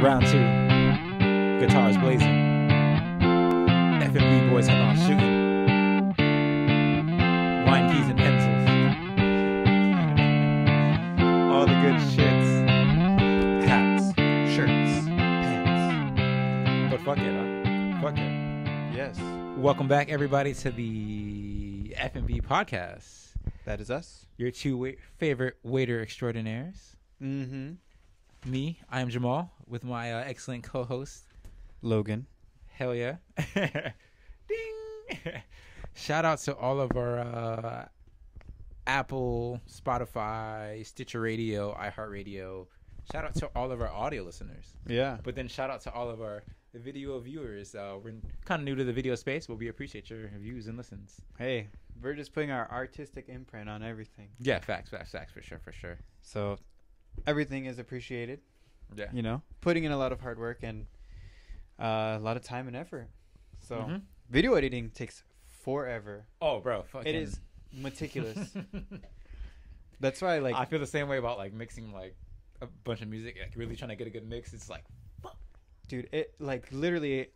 Round two. Guitars blazing. Fnb boys come out shooting. Wine keys and pencils. All the good shits. Hats, shirts, pants. But fuck it, huh? Fuck it. Yes. Welcome back, everybody, to the Fnb Podcast. That is us. Your two favorite waiter extraordinaires. Mm-hmm. Me, I am Jamal, with my excellent co-host, Logan. Hell yeah. Ding. Shout out to all of our Apple, Spotify, Stitcher Radio, iHeartRadio. Shout out to all of our audio listeners. Yeah. But then shout out to all of our video viewers. We're kind of new to the video space, but we appreciate your views and listens. Hey, we're just putting our artistic imprint on everything. Yeah, facts, for sure. So everything is appreciated. Yeah. You know, putting in a lot of hard work and a lot of time and effort. So video editing takes forever. Oh, bro. Fucking. It is meticulous. That's why, like, I feel the same way about like mixing like a bunch of music, like really trying to get a good mix. It's like, fuck. Dude, it like literally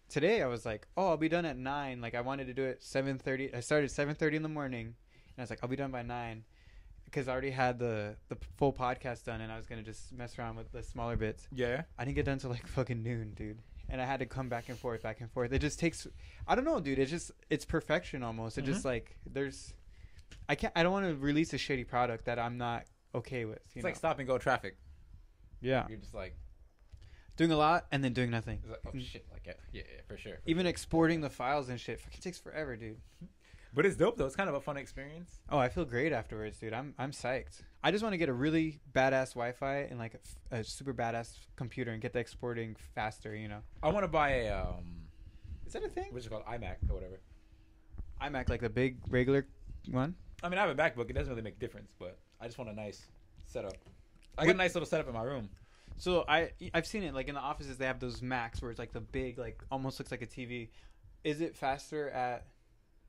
today I was like, oh, I'll be done at 9. Like I wanted to do it 7:30. I started 7:30 in the morning, and I was like, I'll be done by 9. Because I already had the full podcast done, and I was going to just mess around with the smaller bits. Yeah. I didn't get done till like fucking noon, dude. And I had to come back and forth. It just takes, I don't know, dude. It's perfection almost. It just like, I don't want to release a shitty product that I'm not okay with. It's like stop and go traffic. Yeah. You're just like. Doing a lot and then doing nothing. It's like, oh shit. Like, yeah, for sure. Even exporting the files and shit fucking takes forever, dude. But it's dope though. It's kind of a fun experience. Oh, I feel great afterwards, dude. I'm psyched. I just want to get a really badass Wi-Fi and like a super badass computer and get the exporting faster. You know. I want to buy a Is that a thing? what's it called? iMac or whatever. iMac, like the big regular one. I mean, I have a MacBook. It doesn't really make a difference, but I just want a nice setup. I got a nice little setup in my room. So I've seen it like in the offices. They have those Macs where it's like the big, like almost looks like a TV. Is it faster at?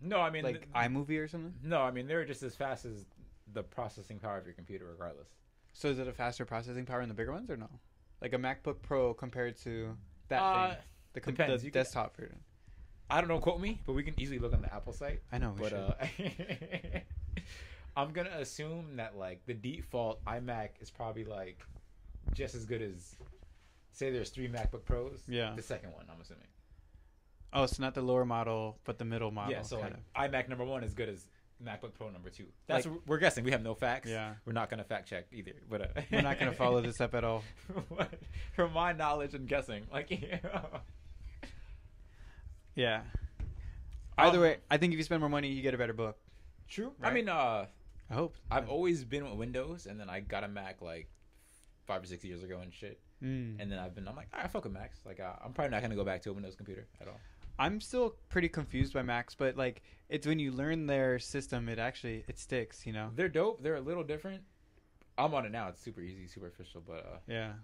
No, I mean like iMovie or something. No, I mean they're just as fast as the processing power of your computer, regardless. So is it a faster processing power in the bigger ones or no? Like a MacBook Pro compared to that thing, the desktop version. I don't know. Quote me, but we can easily look on the Apple site. I know. I'm gonna assume that like the default iMac is probably like just as good as, say, there's 3 MacBook Pros. Yeah. The second one, I'm assuming. Oh, it's not the lower model, but the middle model. Yeah, so like, iMac number 1 is good as MacBook Pro number 2. That's like, we're guessing. We have no facts. Yeah. We're not going to fact check either. But we're not going to follow this up at all. From my knowledge and guessing. Like, yeah. Either way, I think if you spend more money, you get a better book. True. Right? I mean, I hope. I've always been with Windows, and then I got a Mac like 5 or 6 years ago and shit. And then I'm like, I fuck with Macs. Like, I'm probably not going to go back to a Windows computer at all. I'm still pretty confused by Macs, but like it's when you learn their system, it sticks, you know. They're dope. They're a little different. I'm on it now. It's super easy, super official, but yeah,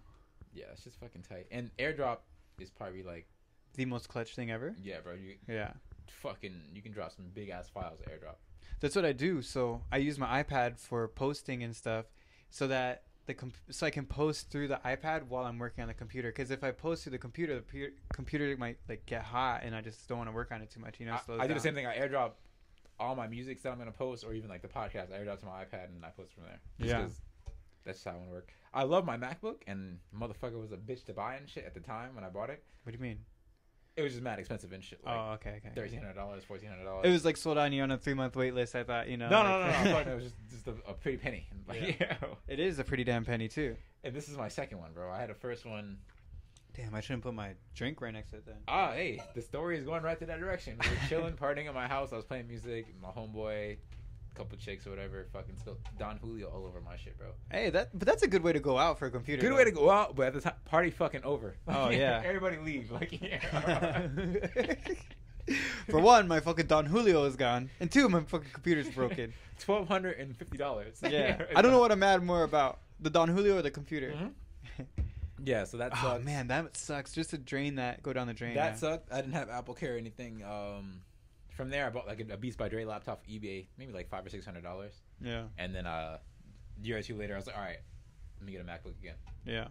it's just fucking tight. And AirDrop is probably like the most clutch thing ever. Yeah, bro. You can drop some big ass files at AirDrop. That's what I do. So I use my iPad for posting and stuff, so that so I can post through the iPad while I'm working on the computer. Because if I post through the computer computer might like get hot, and I just don't want to work on it too much. You know, I do the same thing. I AirDrop all my music that I'm gonna post, or even like the podcast. I AirDrop to my iPad and I post from there. Just that's how I want to work. I love my MacBook, and motherfucker was a bitch to buy and shit at the time when I bought it. What do you mean? It was just mad expensive and shit. Like okay. $1,300, $1,400. It was like sold on you on a 3-month wait list. I thought, you know. No. It was just a pretty penny. Like, It is a pretty damn penny too. And this is my second one, bro. I had a first one. Damn, I shouldn't put my drink right next to it then. Hey, the story is going right to that direction. We were chilling, partying at my house. I was playing music. My homeboy, a couple chicks or whatever, fucking spilled Don Julio all over my shit, bro. Hey, but that's a good way to go out for a computer. Good way to go out, but at the time, party fucking over. Oh yeah, everybody leave. Like For one, my fucking Don Julio is gone, and 2, my fucking computer's broken. $1,250. Yeah, I don't know what I'm mad more about, the Don Julio or the computer. Yeah, so that sucks. Oh man, that sucks. Just to go down the drain. That sucked. I didn't have Apple Care or anything. From there, I bought like a Beats by Dre laptop off eBay, maybe like $500 or $600. Yeah. And then a year or two later, I was like, all right, let me get a MacBook again. Yeah.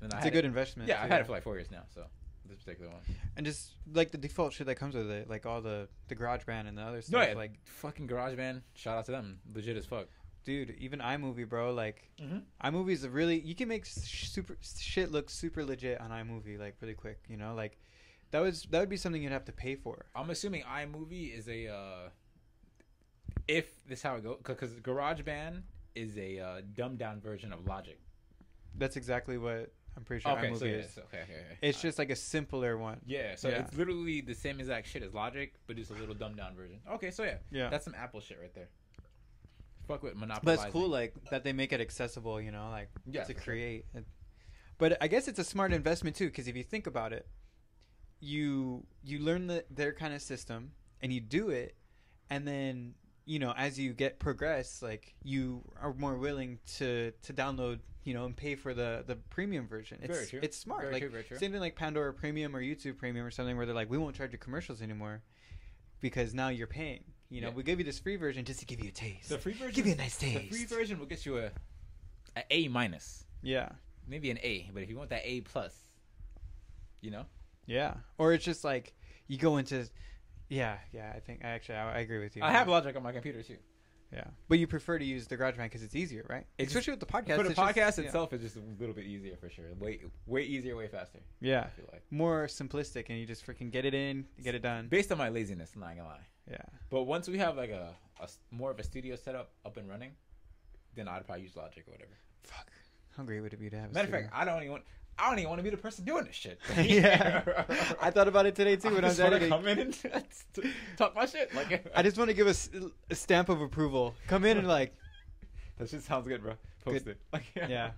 And It's a good investment. Yeah, I've had it for like 4 years now. So this particular one. And just like the default shit that comes with it, like all the GarageBand and the other No, stuff. yeah, Like fucking GarageBand. Shout out to them. Legit as fuck. dude, even iMovie, bro. Like iMovie is a really, you can make super shit look super legit on iMovie, like really quick. You know, like that would be something you'd have to pay for. I'm assuming iMovie is a if this is how it goes, because GarageBand is a dumbed down version of Logic. That's exactly what I'm pretty sure iMovie is. Okay. It's just like a simpler one. Yeah, so it's literally the same exact shit as Logic, but it's a little dumbed down version. Okay, so yeah, that's some Apple shit right there. Fuck with monopolizing. But it's cool, like that they make it accessible, you know, like to create. Sure. But I guess it's a smart investment too, because if you think about it, you learn their kind of system and you do it, and then you know as you get progress, like you are more willing to download, you know, and pay for the premium version. It's very true. It's smart. Very like true, very true. Same thing like Pandora Premium or YouTube Premium or something, where they're like, we won't charge you commercials anymore because now you're paying. You know, we give you this free version just to give you a taste. The free version, give you a nice taste. The free version will get you a A minus. Yeah. Maybe an A, but if you want that A plus, you know. Yeah. Or it's just like you go into. Yeah. I think I agree with you. I have Logic on my computer too. Yeah, but you prefer to use the GarageBand because it's easier, right? Especially with the podcast. For the podcast itself, is just a little bit easier for sure. Way easier, way faster. Yeah, I feel like more simplistic, and you just freaking get it in, get it done. Based on my laziness, I'm not gonna lie. Yeah, but once we have like a more of a studio setup up and running, then I'd probably use Logic or whatever. Fuck, how great would it be to have? Matter of fact, I don't even want to be the person doing this shit. Yeah, I thought about it today too when I was editing. Come in and talk my shit. Like I just want to give a stamp of approval. Come in and like. That shit sounds good, bro. Post it. Yeah,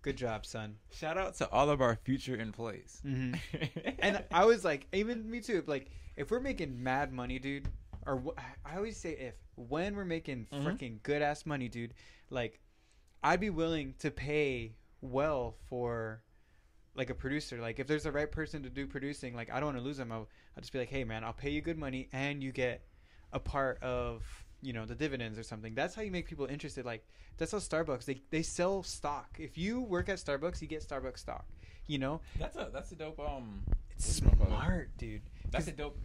good job, son. Shout out to all of our future employees. Mm-hmm. And I was like, even me too. Like, if we're making mad money, dude, or I always say when we're making freaking good ass money, dude, like, I'd be willing to pay well for like a producer. Like if there's the right person to do producing, like I don't want to lose them. I'll just be like, hey man, I'll pay you good money and you get a part of, you know, the dividends or something. That's how you make people interested. Like that's how Starbucks, they sell stock. If you work at Starbucks, you get Starbucks stock, you know. That's a dope it's smart, dude. That's a dope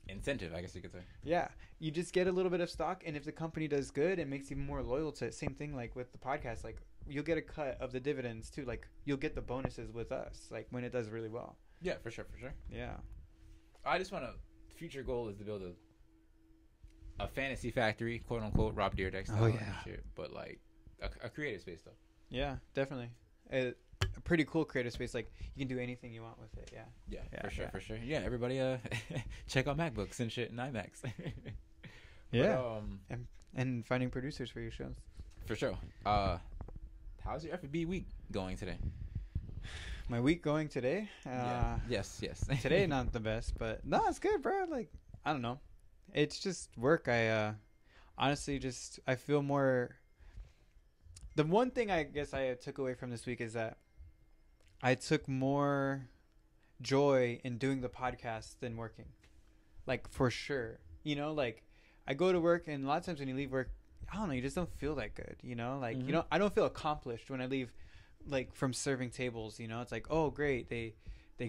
incentive, I guess you could say. Yeah, you just get a little bit of stock, and if the company does good, it makes you more loyal to it. Same thing like with the podcast, like you'll get a cut of the dividends too. Like you'll get the bonuses with us, like when it does really well. Yeah, for sure. Yeah, I just want future goal is to build a fantasy factory, quote unquote, Rob Dyrdek style. Oh yeah, shit, but like a creative space though. Yeah, definitely. A pretty cool creative space. Like you can do anything you want with it. Yeah, for sure. Yeah, everybody check out MacBooks and shit and iMacs. Yeah, and finding producers for your shows. For sure. How's your FB week going today? My week going today? Yes. Today not the best, but no, it's good, bro. Like I don't know, it's just work. I honestly I feel more. The one thing I guess I took away from this week is that I took more joy in doing the podcast than working. Like, for sure. You know, like, I go to work, and a lot of times when you leave work, I don't know, you just don't feel that good, you know? Like, you know, I don't feel accomplished when I leave, like, from serving tables, you know? It's like, oh, great, they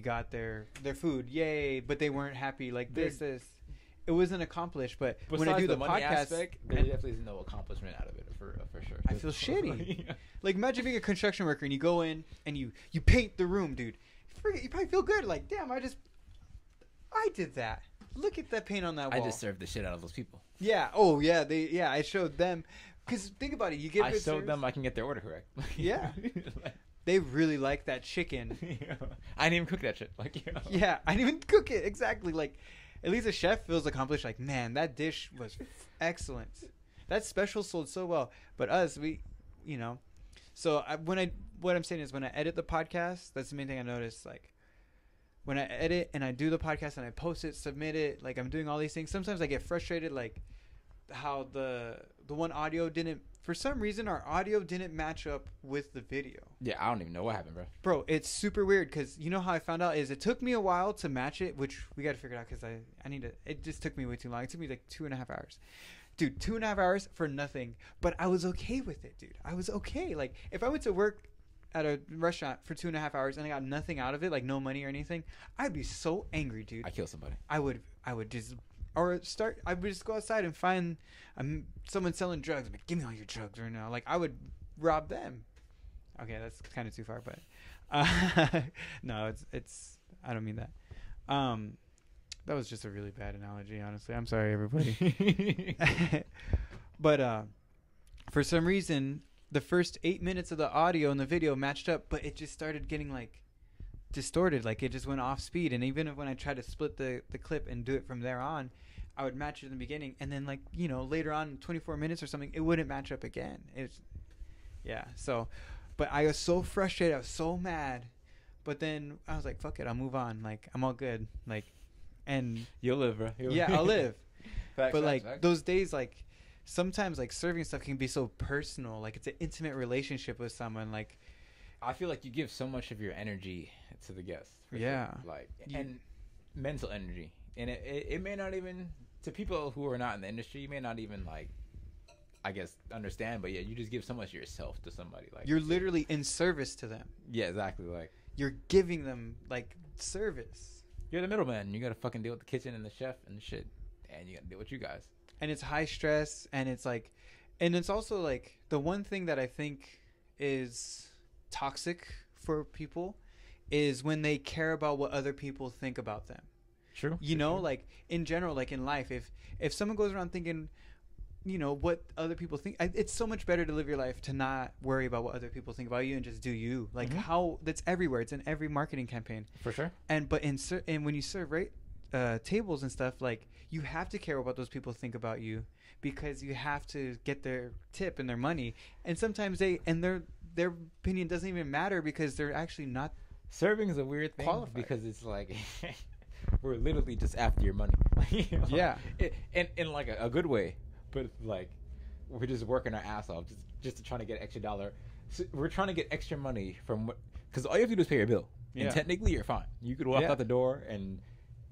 got their food, yay, but they weren't happy, like, this. It wasn't accomplished, but when I do the podcast, aspect, there definitely is no accomplishment out of it for sure. I feel shitty. Like imagine being a construction worker and you go in and you paint the room, dude. You probably feel good. Like damn, I did that. Look at that paint on that wall. I just served the shit out of those people. Yeah. Oh yeah. I showed them. Because think about it. You get. I showed them I can get their order correct. Yeah. They really like that chicken. I didn't even cook that shit. Like yeah, I didn't even cook it exactly. Like. At least a chef feels accomplished. Like, man, that dish was excellent. That special sold so well. But us, you know. So what I'm saying is when I edit the podcast, that's the main thing I noticed. Like, when I edit and I do the podcast and I post it, submit it, like I'm doing all these things. Sometimes I get frustrated, like how the one audio didn't. For some reason, our audio didn't match up with the video. Yeah, I don't even know what happened, bro. Bro, it's super weird because you know how I found out is it took me a while to match it, which we got to figure it out because I need to. It just took me way too long. It took me like 2.5 hours. Dude, 2.5 hours for nothing. But I was okay with it, dude. I was okay. Like, if I went to work at a restaurant for 2.5 hours and I got nothing out of it, like no money or anything, I'd be so angry, dude. I kill somebody. I would just I would just go outside and find someone selling drugs. Like, give me all your drugs right now. Like, I would rob them. Okay, that's kind of too far, but no, it's I don't mean that. That was just a really bad analogy, honestly. I'm sorry, everybody. But for some reason, the first 8 minutes of the audio and the video matched up, but it just started getting like distorted. Like, it just went off speed. And even when I tried to split the clip and do it from there on, I would match it in the beginning, and then, like, you know, later on, 24 minutes or something, it wouldn't match up again. It's so, but I was so frustrated. I was so mad. But then I was like, fuck it, I'll move on. Like, I'm all good. Like, and you'll live, bro. I'll live. Facts, but like facts. those days, like sometimes like serving stuff can be so personal. Like, it's an intimate relationship with someone. Like, I feel like you give so much of your energy to the guests. Yeah. Sure. Like, and mental energy. And it may not even, to people who are not in the industry, you may not even, like, I guess, understand. But yeah, you just give so much of yourself to somebody. Like, you're literally in service to them. Yeah, exactly. Like, you're giving them, like, service. You're the middleman. You got to fucking deal with the kitchen and the chef and the shit. And you got to deal with you guys. And it's high stress. And it's like, and it's also like the one thing that I think is toxic for people is when they care about what other people think about them. True. You know, like in general, like in life, if someone goes around thinking, you know, what other people think, it's so much better to live your life to not worry about what other people think about you and just do you. Like, how that's everywhere. It's in every marketing campaign. For sure. And when you serve tables and stuff, like, you have to care what those people think about you, because you have to get their tip and their money. And sometimes their opinion doesn't even matter because they're actually not. Serving is a weird thing qualified. Because it's like we're literally just after your money. You know? Yeah. In like a good way, but like we're just working our ass off just to try to get extra dollar. So we're trying to get extra money from what, because all you have to do is pay your bill, and technically you're fine. You could walk out the door, and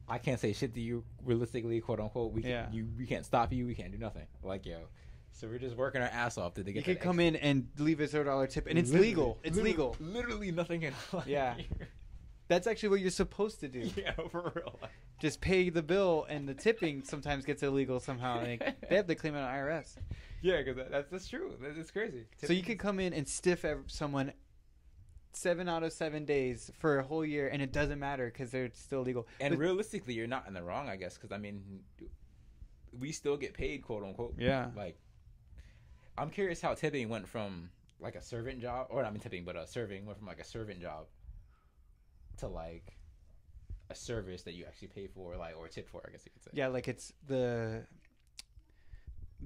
I can't say shit to you realistically, quote unquote. We can't stop you. We can't do nothing. Like, yo. So we're just working our ass off. Did they get? You could come in and leave a $0 tip, and it's legal. It's legal. Literally nothing at all. Yeah, that's actually what you're supposed to do. Yeah, for real. Just pay the bill, and the tipping sometimes gets illegal somehow. Like, they have to claim it on IRS. Yeah, because that's true. That's crazy. So you could come in and stiff someone 7 out of 7 days for a whole year, and it doesn't matter because they're still legal. And realistically, you're not in the wrong, I guess, because I mean, we still get paid, quote unquote. Yeah. Like, I'm curious how tipping went from like a servant job, or not tipping, but serving went from like a servant job to like a service that you actually pay for, like, or tip for, I guess you could say. Yeah, like it's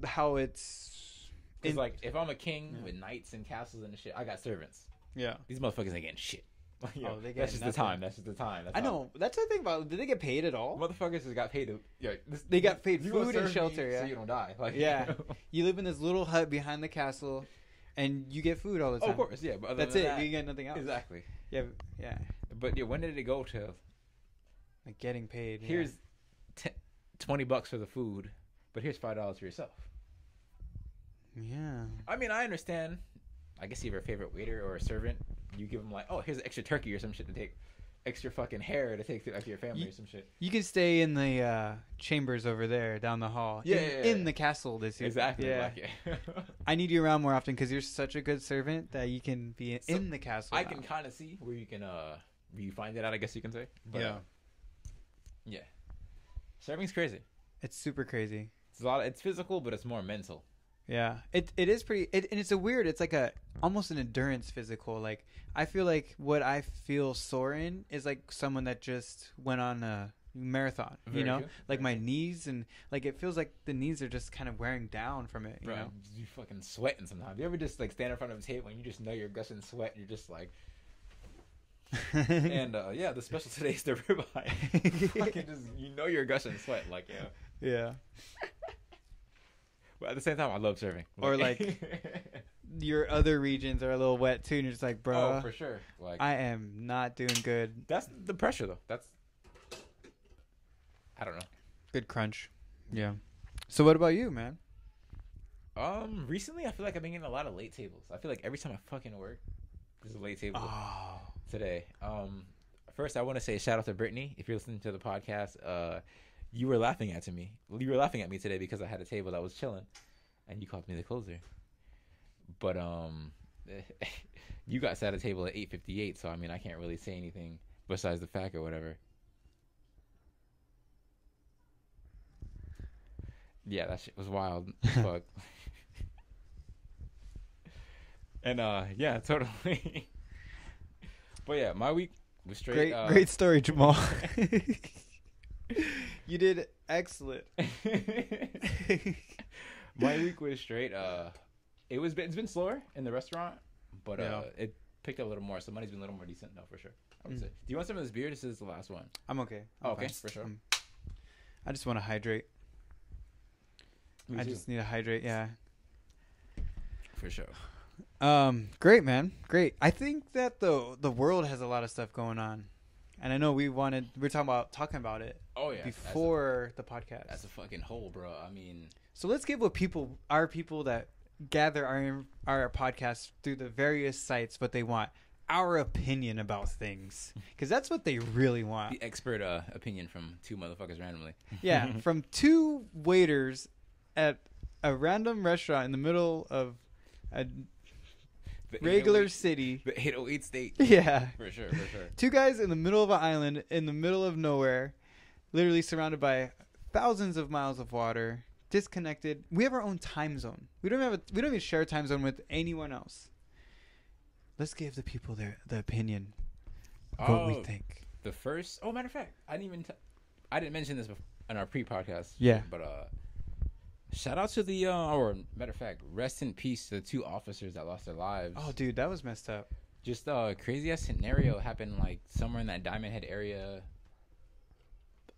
how it's. Because like, if I'm a king with knights and castles and shit, I got servants. Yeah. These motherfuckers ain't getting shit. Like, they get that's just nothing. the time. That's just the time. I know. That's the thing about. Did they get paid at all? Motherfuckers just got paid to. Yeah, they got paid you food and shelter. so you don't die. Like, yeah. You know? You live in this little hut behind the castle, and you get food all the time. Of course, yeah. But that's it. You get nothing else. Exactly. Yeah. Yeah. But yeah, when did it go to? Like getting paid. Here's $20 for the food, but here's $5 for yourself. Yeah. I mean, I understand. I guess you have a favorite waiter or a servant. You give them like, oh, here's an extra turkey or some shit to take, extra fucking hair to take to like your family or some shit. You can stay in the chambers over there down the hall. In the castle this year. Exactly. Yeah. I need you around more often because you're such a good servant that you can be in the castle. I can kind of see where you can where you find it out, I guess you can say. But, yeah. Serving's crazy. It's super crazy. It's physical, but it's more mental. Yeah, it is pretty, and it's it's like almost an endurance physical. Like, I feel like what I feel sore in is like someone that just went on a marathon. Very true. Like my knees, and like it feels like the knees are just kind of wearing down from it. You know, you fucking sweating sometimes. You ever just like stand in front of a table and you just know you're gushing sweat and you're just like. And the special today is the ribeye. Fucking just, you know you're gushing sweat, like, yeah. But at the same time, I love serving. Or like your other regions are a little wet too, and you're just like, bro. Oh, for sure. Like, I am not doing good. That's the pressure, though. I don't know. Good crunch. Yeah. So what about you, man? Recently I feel like I've been getting a lot of late tables. I feel like every time I fucking work, This is a late table Oh. today. First, I want to say shout out to Brittany. If you're listening to the podcast, you were laughing at me. You were laughing at me today because I had a table that was chilling, and you called me the closer. But you got sat at a table at 8:58, so I mean I can't really say anything besides the fact or whatever. Yeah, that shit was wild as fuck. And yeah, totally. But yeah, my week was straight. Great story, Jamal. You did excellent. My week was straight. It's been slower in the restaurant, but it picked up a little more. So money's been a little more decent now for sure. I would say. Do you want some of this beer? This is the last one. I'm okay. Okay, for sure. I just want to hydrate. I just need to hydrate. Yeah. For sure. Great, man. Great. I think that the world has a lot of stuff going on, and I know we're talking about it. Oh yeah. Before the podcast. That's a fucking hole, bro. I mean. So let's give our people that gather our podcast through the various sites what they want. Our opinion about things, because that's what they really want. The expert opinion from two motherfuckers randomly. Yeah, from two waiters at a random restaurant in the middle of a regular city. The 808 state. Yeah. For sure. Two guys in the middle of an island, in the middle of nowhere, literally surrounded by thousands of miles of water, disconnected. We have our own time zone. We don't even share a time zone with anyone else. Let's give the people the opinion of what we think. Matter of fact, I didn't mention this in our pre-podcast. Yeah. But shout out to or matter of fact, rest in peace to the two officers that lost their lives. Oh, dude, that was messed up. Just a crazy ass scenario happened like somewhere in that Diamond Head area.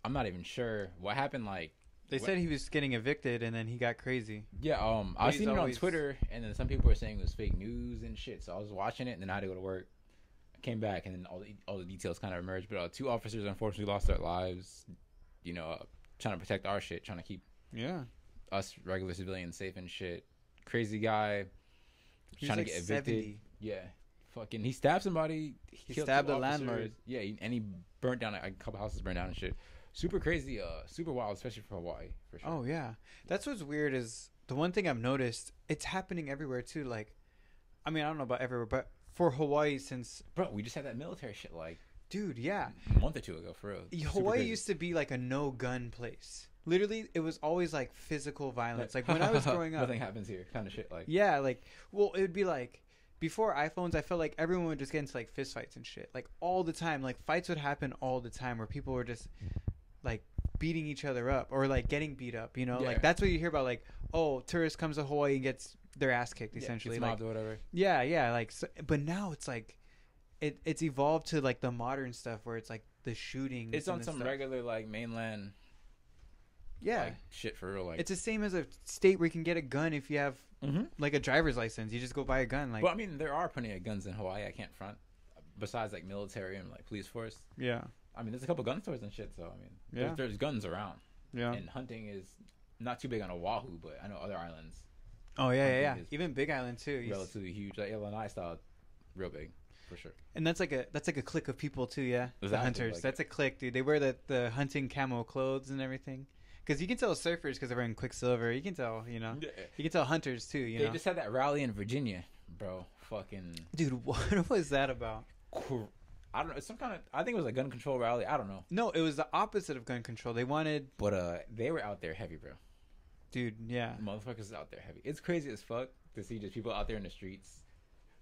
I'm not even sure what happened. Like they said he was getting evicted and then he got crazy. Yeah, I seen it on Twitter, and then some people were saying it was fake news and shit. So I was watching it, and then I had to go to work. I came back, and then all the details kind of emerged. But two officers unfortunately lost their lives. You know, trying to protect our shit, trying to keep us regular civilians safe and shit. Crazy guy, trying to get evicted. 70. Yeah, fucking, he stabbed somebody. He stabbed the landlord. Yeah, and he burnt down a couple houses, burned down and shit. Super crazy, super wild, especially for Hawaii, for sure. Oh, yeah. That's what's weird is the one thing I've noticed, it's happening everywhere, too. Like, I mean, I don't know about everywhere, but for Hawaii since... Bro, we just had that military shit, like... Dude, yeah. A month or two ago, for real. Hawaii used to be, like, a no-gun place. Literally, it was always, like, physical violence. Like, when I was growing up... Nothing happens here, kind of shit, like... Yeah, like... Well, it would be, like... Before iPhones, I felt like everyone would just get into, like, fist fights and shit. Like, all the time. Like, fights would happen all the time where people were just... like beating each other up or like getting beat up, you know. Like that's what you hear about, like, oh, tourist comes to Hawaii and gets their ass kicked, essentially, like or whatever. Yeah, like so, but now it's like it's evolved to like the modern stuff where it's like the shooting. It's on some regular like mainland like shit for real. Like it's the same as a state where you can get a gun if you have like a driver's license. You just go buy a gun. Like, well, I mean, there are plenty of guns in Hawaii. I can't front, besides like military and like police force. Yeah. I mean, there's a couple gun stores and shit, so I mean, there's guns around. Yeah. And hunting is not too big on Oahu, but I know other islands. Oh yeah. Even Big Island too. Relatively huge, like Illinois style, real big, for sure. And that's like a clique of people too, yeah. Exactly, the hunters. Like that's a clique, dude. They wear the hunting camo clothes and everything. Because you can tell surfers because they're wearing Quicksilver. You can tell, you know. You can tell hunters too, you know. They just had that rally in Virginia, bro. Fucking. Dude, what was that about? I don't know. It's some kind of... I think it was a gun control rally. I don't know. No, it was the opposite of gun control. They wanted... But they were out there heavy, bro. Dude, yeah. Motherfuckers out there heavy. It's crazy as fuck to see just people out there in the streets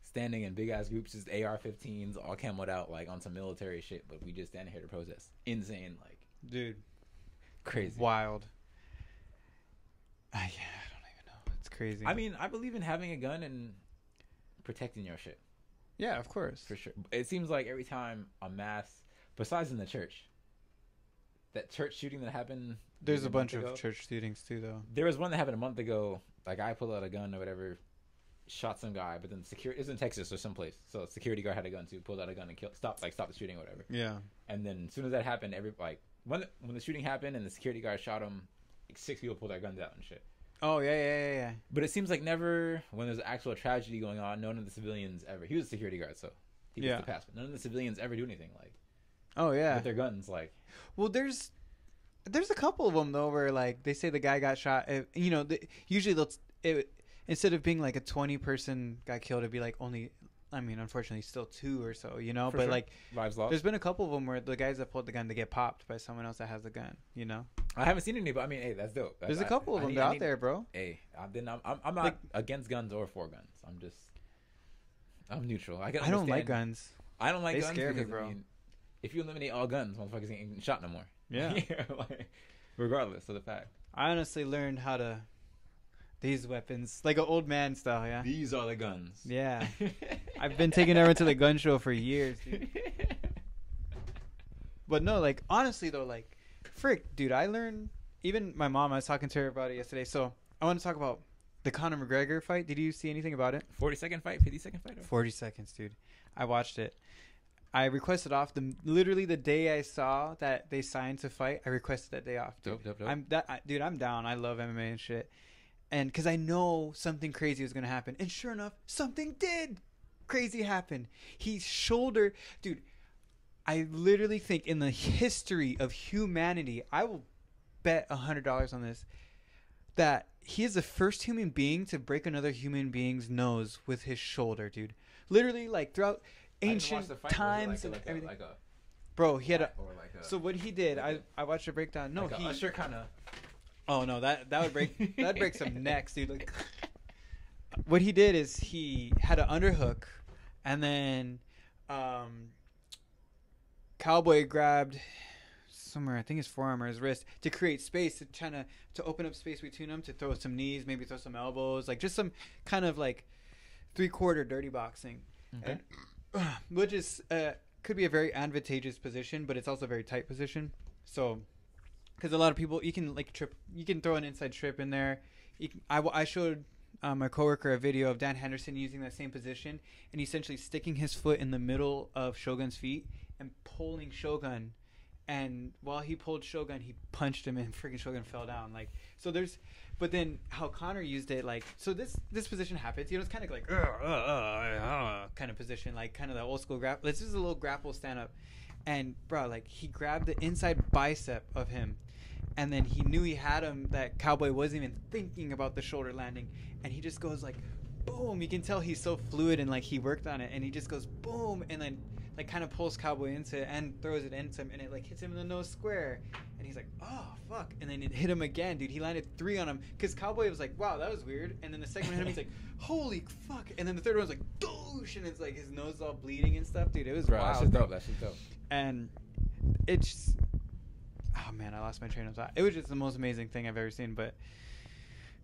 standing in big-ass groups, just AR-15s, all camoed out, like, on some military shit, but we just standing here to protest. Insane, like... Dude. Crazy. Wild. Yeah, I don't even know. It's crazy. I mean, I believe in having a gun and protecting your shit. Yeah, of course. For sure. It seems like every time a mass, besides in the church, that church shooting that happened... There's a bunch of church shootings too, though. There was one that happened a month ago. Like, I pulled out a gun or whatever, shot some guy, but then security... It was in Texas or someplace. So security guard had a gun too, pulled out a gun and stopped the shooting or whatever. Yeah. And then as soon as that happened, when the shooting happened and the security guard shot him, like 6 people pulled their guns out and shit. Oh yeah. But it seems like never, when there's actual tragedy going on, none of the civilians ever. He was a security guard, so he gets the pass. But none of the civilians ever do anything like. Oh yeah. With their guns, like. Well, there's a couple of them though where like they say the guy got shot. Usually instead of being like a 20-person got killed, it'd be like only. I mean, unfortunately, still 2 or so, you know. For but sure. like, Lives lost. There's been a couple of them where the guys that pulled the gun, they get popped by someone else that has the gun, you know. I haven't seen any, but I mean, hey, that's dope. There's a couple of them out there, bro. Hey, I'm not like, against guns or for guns. I'm neutral. I don't like guns. I don't like they guns. Scare because, me, bro. I mean, if you eliminate all guns, motherfuckers ain't getting shot no more. Yeah. Like, regardless of the fact. I honestly learned how to. These weapons, like an old man style, yeah. These are the guns. Yeah. I've been taking everyone to the gun show for years, dude. But no, like, honestly, though, like, frick, dude, I learned, even my mom, I was talking to her about it yesterday, so I want to talk about the Connor McGregor fight. Did you see anything about it? 40-second fight, 50-second fight? 40 seconds, dude. I watched it. I requested off literally the day I saw that they signed to fight. I requested that day off. Dude. Dope. I'm down. I love MMA and shit. And because I know something crazy was going to happen. And sure enough, something did crazy happen. His shoulder... Dude, I literally think in the history of humanity, I will bet $100 on this, that he is the first human being to break another human being's nose with his shoulder, dude. Literally, like, throughout ancient times and everything. Bro, he had a... So what he did, I watched a breakdown. No, he... Usher kind of... Oh no, that would break some necks, dude. Like, what he did is he had an underhook, and then Cowboy grabbed somewhere, I think his forearm or his wrist, to create space, to open up space between them, to throw some knees, maybe throw some elbows, like just some kind of like 3/4 dirty boxing, okay. And, which is could be a very advantageous position, but it's also a very tight position. So. Because a lot of people, you can throw an inside trip in there. I showed my coworker a video of Dan Henderson using that same position, and essentially sticking his foot in the middle of Shogun's feet and pulling Shogun. And while he pulled Shogun, he punched him, and freaking Shogun fell down. Like, so there's, but then how Connor used it, like, so this position happens. You know, it's kind of like kind of position, like kind of the old school grapple. This is a little grapple stand up, and bro, like he grabbed the inside bicep of him. And then he knew he had him, that Cowboy wasn't even thinking about the shoulder landing. And he just goes like, boom. You can tell he's so fluid and like he worked on it. And he just goes, boom. And then like kind of pulls Cowboy into it and throws it into him. And it like hits him in the nose square. And he's like, oh, fuck. And then it hit him again, dude. He landed 3 on him. Because Cowboy was like, wow, that was weird. And then the second one hit him, he's like, holy fuck. And then the third one was like, doosh. And it's like his nose all bleeding and stuff, dude. It was wild. That's just dope. And it's... Oh man, I lost my train of thought. It was just the most amazing thing I've ever seen. But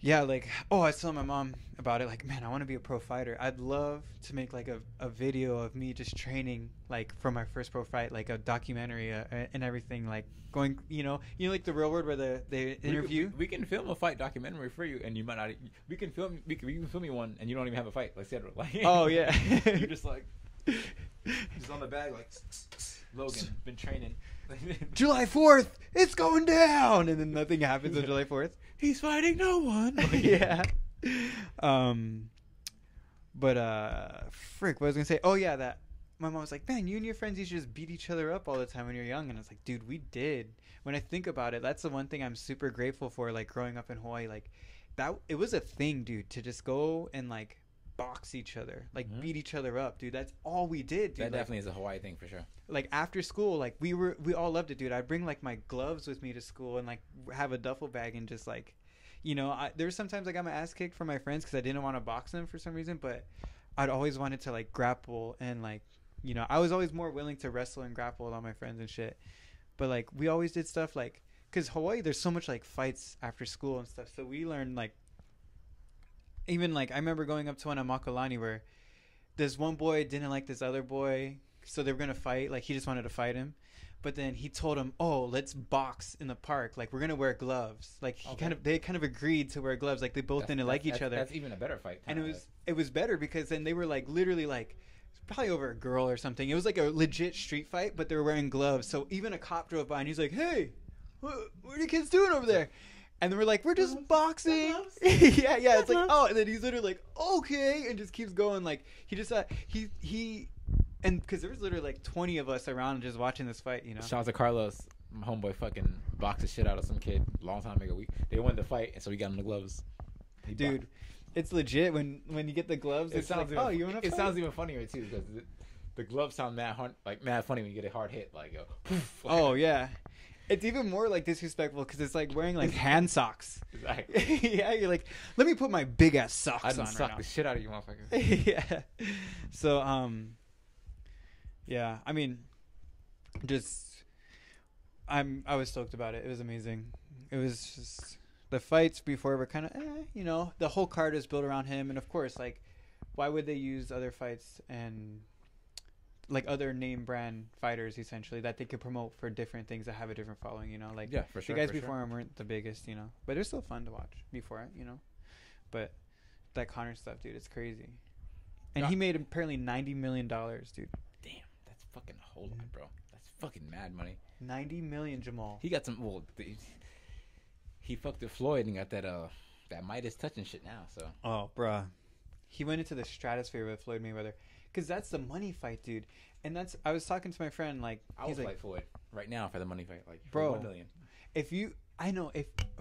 yeah, like, I was telling my mom about it. Like, man, I want to be a pro fighter. I'd love to make like a video of me just training, like for my first pro fight, like a documentary and everything. Like going, like the Real World where they interview. We can film a fight documentary for you, and you might not. We can film you one, and you don't even have a fight, like Cedric. Like, oh yeah, you're just like. He's on the bag like Logan, been training. July 4th, it's going down, and then nothing happens on July 4th. He's fighting no one. Yeah. But frick, what I was gonna say? Oh yeah, that my mom was like, man, you and your friends used to just beat each other up all the time when you're young, and I was like, dude, we did. When I think about it, that's the one thing I'm super grateful for. Like growing up in Hawaii, like that, it was a thing, dude, to just go and like box each other, like beat each other up, dude. That's all we did, dude. That definitely is a Hawaii thing for sure. Like after school, like we all loved it, dude. I'd bring like my gloves with me to school and like have a duffel bag and just like, there were sometimes I got my ass kicked from my friends because I didn't want to box them for some reason, but I'd always wanted to like grapple and like, I was always more willing to wrestle and grapple with all my friends and shit. But like we always did stuff like, because Hawaii, there's so much like fights after school and stuff, so we learned like. Even like I remember going up to one on Makalani where this one boy didn't like this other boy, so they were gonna fight. Like he just wanted to fight him, but then he told him, "Oh, let's box in the park. Like we're gonna wear gloves." Like they kind of agreed to wear gloves. Like they both didn't like each other. That's even a better fight. And it was better because then they were like literally like probably over a girl or something. It was like a legit street fight, but they were wearing gloves. So even a cop drove by and he's like, "Hey, what are you kids doing over there?" And then we're like, we're just boxing. Yeah. It's like, oh, and then he's literally like, okay, and just keeps going. Like he just and because there was literally like 20 of us around just watching this fight. You know. Shout out to Carlos, my homeboy, fucking boxed the shit out of some kid long time ago. They wanted to fight, and so we got him the gloves. Dude, it's legit when you get the gloves. It's like, oh, you want to? It sounds even funnier too because the gloves sound mad funny when you get a hard hit. Like, poof, like, oh yeah, it's even more like disrespectful because it's like wearing like hand socks. Exactly. Yeah, you're like, let me put my big ass socks on. I done suck the shit out of you, motherfucker. Yeah. So yeah. I mean, I was stoked about it. It was amazing. It was just the fights before were kind of, you know, the whole card is built around him, and of course, like, why would they use other fights and like other name brand fighters essentially that they could promote for different things that have a different following, you know? Like, yeah, for sure. The guys before him weren't the biggest, you know, but they're still fun to watch before it, you know. But that Connor stuff, dude, it's crazy. And he made apparently $90 million, dude. Damn, that's fucking a whole lot, bro. That's fucking mad money. 90 million, Jamal. He got some. Well, he fucked with Floyd and got that Midas touching shit now. So. Oh, bruh. He went into the stratosphere with Floyd Mayweather, because that's the money fight, dude. And that's, I was talking to my friend, like, I would fight Floyd right now for the money fight, like, bro, for $1 million. If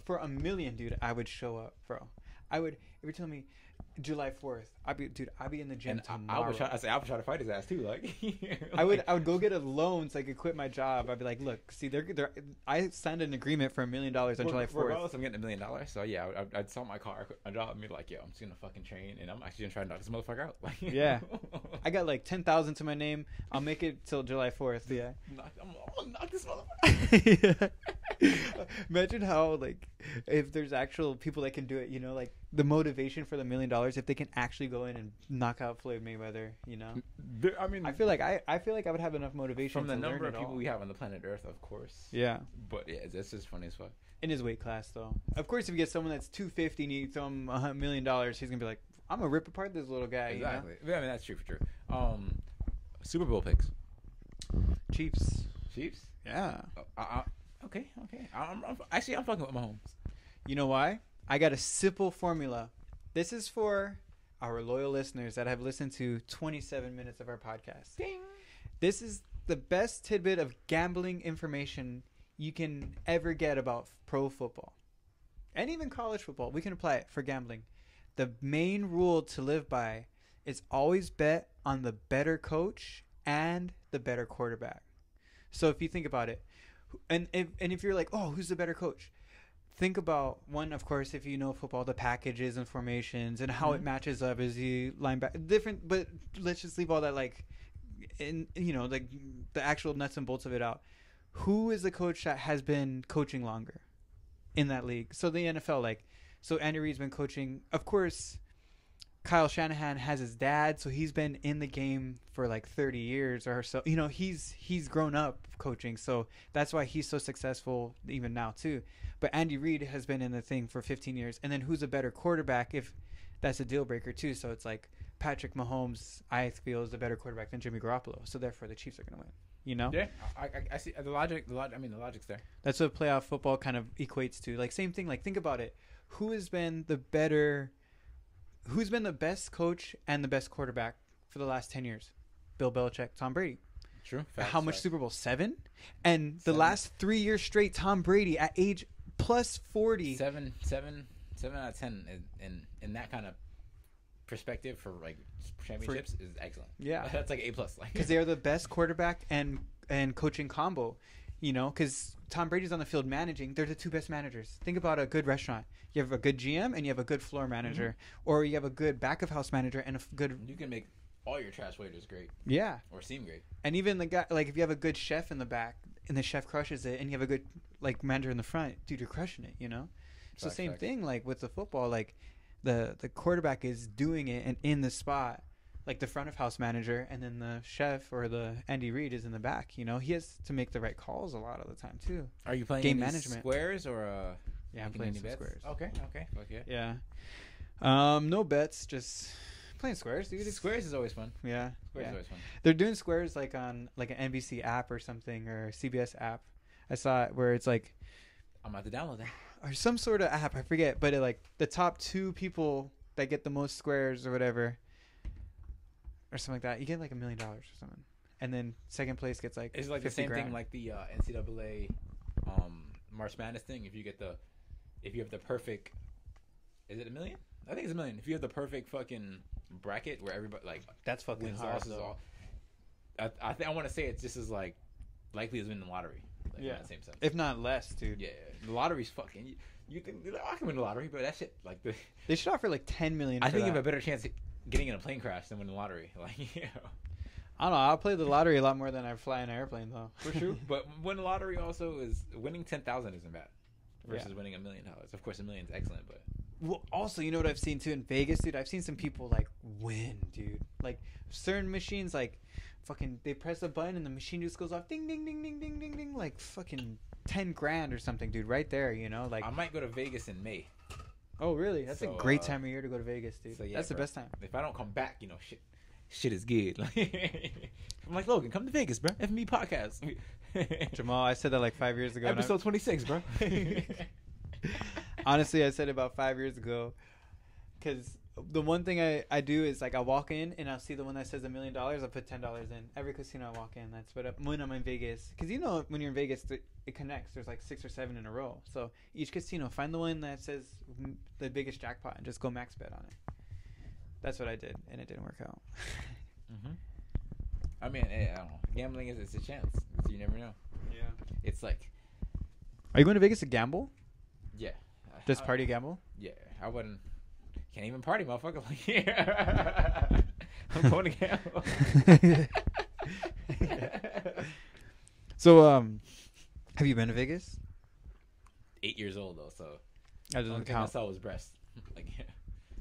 for $1 million, dude, I would show up, bro. I would. If you're telling me July 4th, I'd be in the gym tomorrow. I would try to fight his ass too. Like, I would go get a loan so I could quit my job. I'd be like, look, see, I signed an agreement for $1 million on July 4th. Regardless, I'm getting $1 million. So yeah, I'd sell my car, quit my job, and be like, yo, I'm just gonna fucking train, and I'm actually gonna try to knock this motherfucker out. Like, yeah, I got like 10,000 to my name. I'll make it till July 4th. Yeah, I'm gonna knock this motherfucker. Yeah. Imagine how, like, if there's actual people that can do it, you know, like the motivation for the $1 million, if they can actually go in and knock out Floyd Mayweather, you know. I mean, I feel like I would have enough motivation from the to number learn of people we have on the planet Earth, of course. Yeah, but yeah, that's just funny as fuck. In his weight class, though, of course, if you get someone that's 250 and you throw him $1 million, he's gonna be like, I'm gonna rip apart this little guy. Exactly. You know? I mean, that's true for true. Super Bowl picks. Chiefs. Yeah. Okay. I'm fucking with Mahomes. You know why? I got a simple formula. This is for our loyal listeners that have listened to 27 minutes of our podcast. Ding. This is the best tidbit of gambling information you can ever get about pro football. And even college football. We can apply it for gambling. The main rule to live by is always bet on the better coach and the better quarterback. So if you think about it, and if you're like, oh, who's the better coach? Think about one, of course, if you know football, the packages and formations and how it matches up as the linebacker. Different, but let's just leave all that, like, in, you know, like the actual nuts and bolts of it out. Who is the coach that has been coaching longer in that league? So the NFL, like, so Andy Reid's been coaching. Of course, Kyle Shanahan has his dad, so he's been in the game for like 30 years or so. You know, he's grown up coaching, so that's why he's so successful even now too. But Andy Reid has been in the thing for 15 years. And then who's a better quarterback, if that's a deal breaker too? So it's like Patrick Mahomes, I feel, is a better quarterback than Jimmy Garoppolo. So therefore the Chiefs are going to win. You know? Yeah, I see the logic. I mean, the logic's there. That's what playoff football kind of equates to. Like, same thing. Like, think about it. Who's been the best coach and the best quarterback for the last 10 years? Bill Belichick, Tom Brady. True. How much Super Bowl? 7? And the last 3 years straight, Tom Brady at age plus 40. 7 out of 10 in that kind of perspective for like championships is excellent. Yeah, that's like A+. Like, because they're the best quarterback and coaching combo. You know, because Tom Brady's on the field managing. They're the two best managers. Think about a good restaurant. You have a good GM and you have a good floor manager, or you have a good back of house manager and a good. You can make all your trash waiters great. Yeah, or seem great. And even the guy, like, if you have a good chef in the back and the chef crushes it, and you have a good like manager in the front, dude, you're crushing it. You know, so same thing like with the football. Like the quarterback is doing it and in the spot. Like the front of house manager, and then the chef or the Andy Reid is in the back. You know, he has to make the right calls a lot of the time too. Are you playing game management squares or? Yeah, I'm playing some squares. Okay. Fuck yeah. Yeah. No bets, just playing squares, dude. Squares is always fun. Yeah. Squares is always fun. They're doing squares like on like an NBC app or something, or CBS app. I saw it where it's like, I'm about to download that. or some sort of app. I forget, but like the top 2 people that get the most squares or whatever, or something like that, you get like $1 million or something. And then second place gets like it's like the same thing like the NCAA March Madness thing. If you have the perfect, is it $1 million? I think it's $1 million. If you have the perfect fucking bracket where everybody like that's fucking wins, hard, losses, all. I think I want to say it's just as like likely as winning the lottery. Like, yeah, in the same sense. If not less, dude. Yeah, the lottery's fucking. You think I can win the lottery, but that shit like they should offer like $10 million. I think you have a better chance of getting in a plane crash than winning the lottery. Like, you know. I don't know. I'll play the lottery a lot more than I fly an airplane, though. For sure. But winning the lottery also is winning 10,000 isn't bad versus winning $1 million. Of course, $1 million's excellent, but. Well, also, you know what I've seen too in Vegas, dude? I've seen some people like win, dude. Like certain machines, like fucking, they press a button and the machine just goes off, ding, ding, ding, ding, ding, ding, ding, like fucking 10 grand or something, dude, right there. You know, like I might go to Vegas in May. Oh, really? That's a great time of year to go to Vegas, dude. So yeah, that's the best time. If I don't come back, you know, shit is good. I'm like, Logan, come to Vegas, bro. Fnbpodcast. Jamal, I said that like 5 years ago. Episode 26, bro. Honestly, I said it about 5 years ago. Because the one thing I do is like I walk in and I'll see the one that says $1 million. I'll put $10 in. Every casino I walk in, that's what when I'm in Vegas. Because you know when you're in Vegas, it connects. There's like 6 or 7 in a row. So each casino, find the one that says the biggest jackpot and just go max bet on it. That's what I did, and it didn't work out. Mm-hmm. I mean, I don't know. Gambling is a chance. You never know. Yeah. It's like. Are you going to Vegas to gamble? Yeah. Just party gamble? Yeah. I wouldn't. Can't even party, motherfucker. Like, yeah. I'm going to gamble. So, have you been to Vegas? 8 years old, though, so. That doesn't count. I saw was breasts. Like, yeah.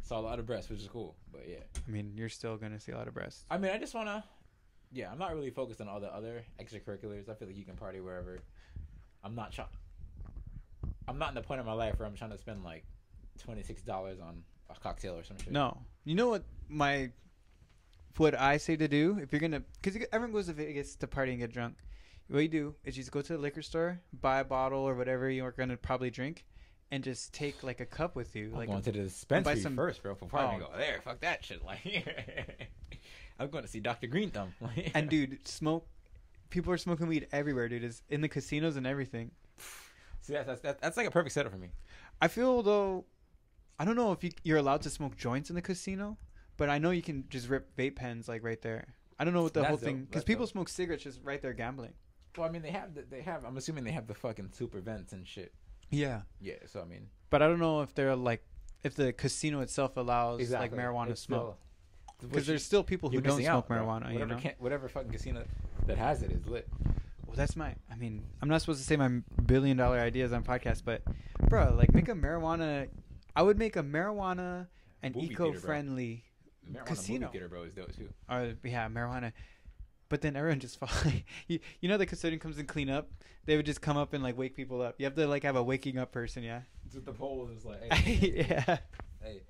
Saw a lot of breasts, which is cool, but yeah. I mean, you're still gonna see a lot of breasts. I mean, I just wanna. Yeah, I'm not really focused on all the other extracurriculars. I feel like you can party wherever. I'm not in the point of my life where I'm trying to spend like $26 on a cocktail or some shit. No, you know what I say to do if you're gonna, because everyone goes to Vegas to party and get drunk. What you do is you just go to the liquor store, buy a bottle or whatever you're gonna probably drink. And just take like a cup with you. I'm going to the dispensary first, bro. For partying, go there. Fuck that shit. Like, I'm going to see Dr. Green Thumb. And dude, people are smoking weed everywhere, dude. It's in the casinos and everything. See, that's like a perfect setup for me. I feel though, I don't know if you're allowed to smoke joints in the casino, but I know you can just rip vape pens like right there. I don't know what the whole thing, because people smoke cigarettes just right there gambling. Well, I mean, they have. I'm assuming they have the fucking super vents and shit. Yeah. Yeah, so I mean. But I don't know if they're like, if the casino itself allows like marijuana smoke. Because there's still people who don't smoke marijuana, you know? Whatever fucking casino that has it is lit. Well, I mean, I'm not supposed to say my $1 billion ideas on podcast, but bro, like I would make a marijuana and eco-friendly casino. Movie theater, bro, is dope too. Yeah, marijuana. But then everyone just you know the custodian comes and clean up. They would just come up and like wake people up. You have to like have a waking up person, yeah. Just the pole is like, hey. Yeah. Hey.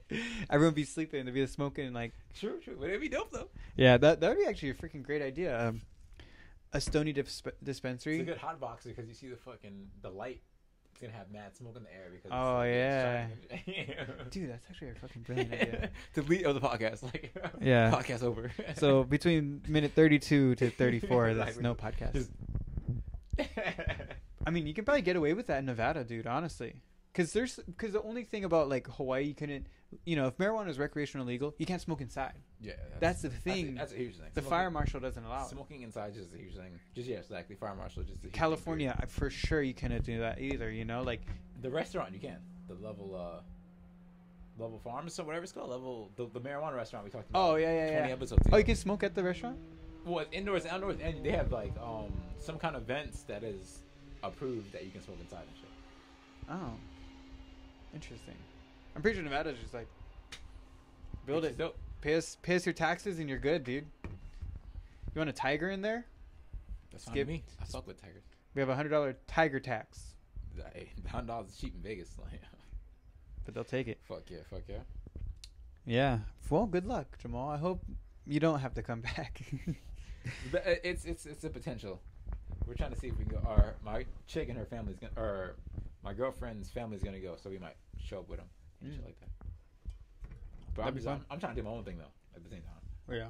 Everyone be sleeping. They'd be smoking like. True. But it'd be dope though. Yeah, that would be actually a freaking great idea. A Stony dispensary. It's a good hot box because you see the light. It's gonna have mad smoke in the air because. Oh yeah. Dude, that's actually a fucking brilliant idea. Delete the podcast, like. Yeah. Podcast over. So between minute 32 to 34, there's no podcast. I mean, you can probably get away with that in Nevada, dude. Honestly, because the only thing about like Hawaii, you couldn't, if marijuana is recreational legal, you can't smoke inside. Yeah, that's the thing. That's a huge thing. The fire marshal doesn't allow smoking inside is a huge thing. Exactly. Fire marshal just a huge California, for sure, you cannot do that either. Like the restaurant, you can. The level farms, so whatever it's called, the marijuana restaurant we talked about. Oh yeah. 20 episodes ago. Oh, you can smoke at the restaurant? Well, it's indoors and outdoors, and they have like some kind of vents that is approved that you can smoke inside and shit. Oh, interesting. I'm pretty sure Nevada's just like build it. Dope. Pay us your taxes and you're good, dude. You want a tiger in there? That's fine with me. I fuck with tigers. We have $100 tiger tax. Hey, $100 is cheap in Vegas, like. But they'll take it. Fuck yeah. Yeah. Well, good luck, Jamal. I hope you don't have to come back. It's a potential. We're trying to see if we can go. My chick and her family's gonna, or My girlfriend's family's gonna go, so we might show up with them and shit like that. But I'm trying to do my own thing though at the same time. Yeah.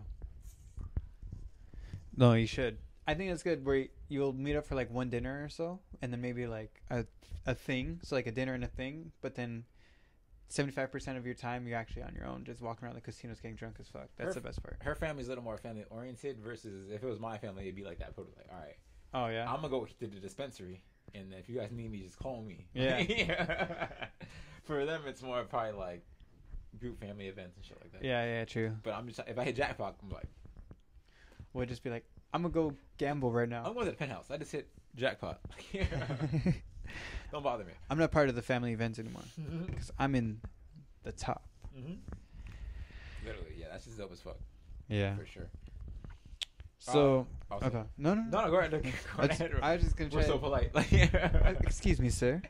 No, you should. I think that's good. Where you'll meet up for like one dinner or so, and then maybe like a thing. So like a dinner and a thing, but then 75% of your time you're actually on your own, just walking around the casinos getting drunk as fuck. That's the best part. Her family's a little more family oriented versus if it was my family, it'd be like that. Probably like, all right. Oh yeah. I'm gonna go to the dispensary, and if you guys need me, just call me. Yeah. For them, it's more probably like group family events and shit like that. Yeah, true. But I'm just if I hit jackpot, I'm like, we'll just be like, I'm gonna go gamble right now. I'm going to the penthouse. I just hit jackpot. Don't bother me. I'm not part of the family events anymore because I'm in the top. Literally, yeah, that's just dope as fuck. Yeah, for sure. So okay, no, go ahead. Go ahead. I was just gonna. We're so polite. Excuse me, sir.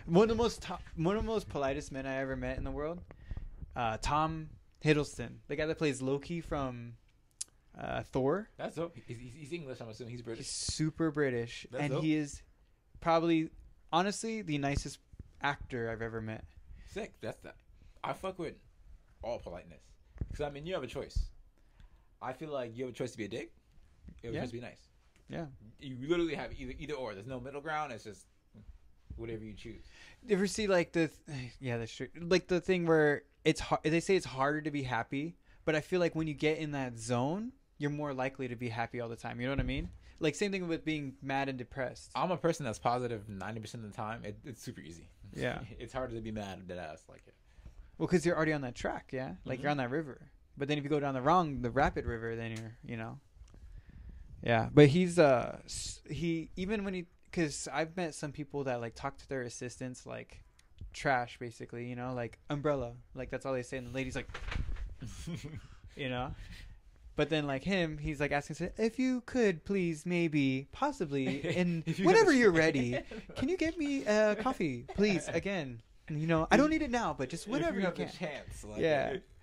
One of the most politest men I ever met in the world, Tom Hiddleston, the guy that plays Loki from Thor. That's dope. He's English. I'm assuming he's British. He's super British, That's and dope. he is probably, honestly, the nicest actor I've ever met. Sick. That's that. I fuck with all politeness because I mean you have a choice. I feel like you have a choice to be a dick. You have a choice to be nice. Yeah. You literally have either or. There's no middle ground. It's just whatever you choose. You ever see like that's true. Like the thing where it's hard. They say it's harder to be happy, but I feel like when you get in that zone, you're more likely to be happy all the time. You know what I mean? Like same thing with being mad and depressed. I'm a person that's positive 90% of the time. It's super easy. Yeah. It's harder to be mad and dead ass like it. Well, because you're already on that track, yeah. Like you're on that river. But then if you go down the rapid river, then you're, Yeah, but he's because I've met some people that like talk to their assistants like trash, basically, like umbrella, like that's all they say, and the lady's like, But then like him, he's like asking, if you could please, maybe, possibly, and whenever you're ready, can you get me a coffee, please, again. I don't need it now, but just whenever you can. The chance,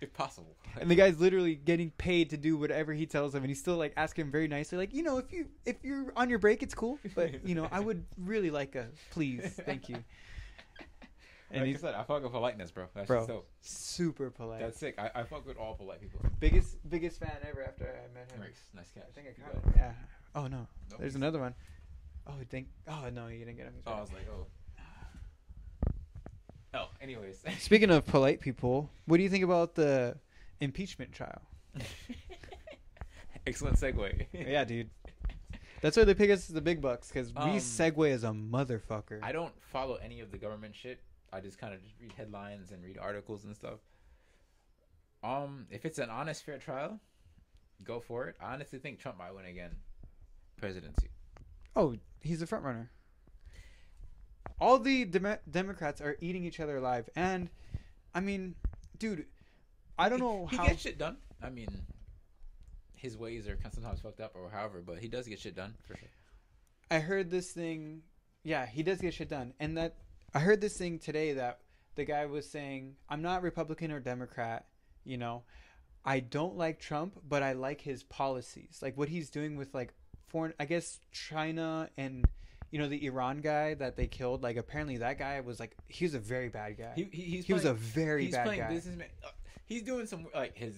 if possible. And the guy's literally getting paid to do whatever he tells him, and he's still like asking him very nicely, like, if you're on your break, it's cool, but I would really like a please, thank you. And like I said, I fuck with politeness, bro. That's just dope. Super polite. That's sick. I fuck with all polite people. Biggest fan ever after I met him. Nice catch. I think I caught it. Yeah. Oh no, there's another one. Oh no, you didn't get him. Oh, I was like, Oh, anyways. Speaking of polite people, what do you think about the impeachment trial? Excellent segue. Yeah, dude. That's why they pick us the big bucks, because we segue as a motherfucker. I don't follow any of the government shit. I just kind of read headlines and read articles and stuff. If it's an honest, fair trial, go for it. I honestly think Trump might win again. Presidency. Oh, he's the front runner. All the Democrats are eating each other alive, and I mean, dude, I don't know how he gets shit done. I mean, his ways are sometimes fucked up or however, but he does get shit done for sure. I heard this thing. Yeah, he does get shit done, and that I heard this thing today that the guy was saying, "I'm not Republican or Democrat. I don't like Trump, but I like his policies, like what he's doing with like foreign, I guess China and." The Iran guy that they killed, like apparently that guy was like, he was a very bad guy. He was a very bad guy. Businessman. He's doing some like his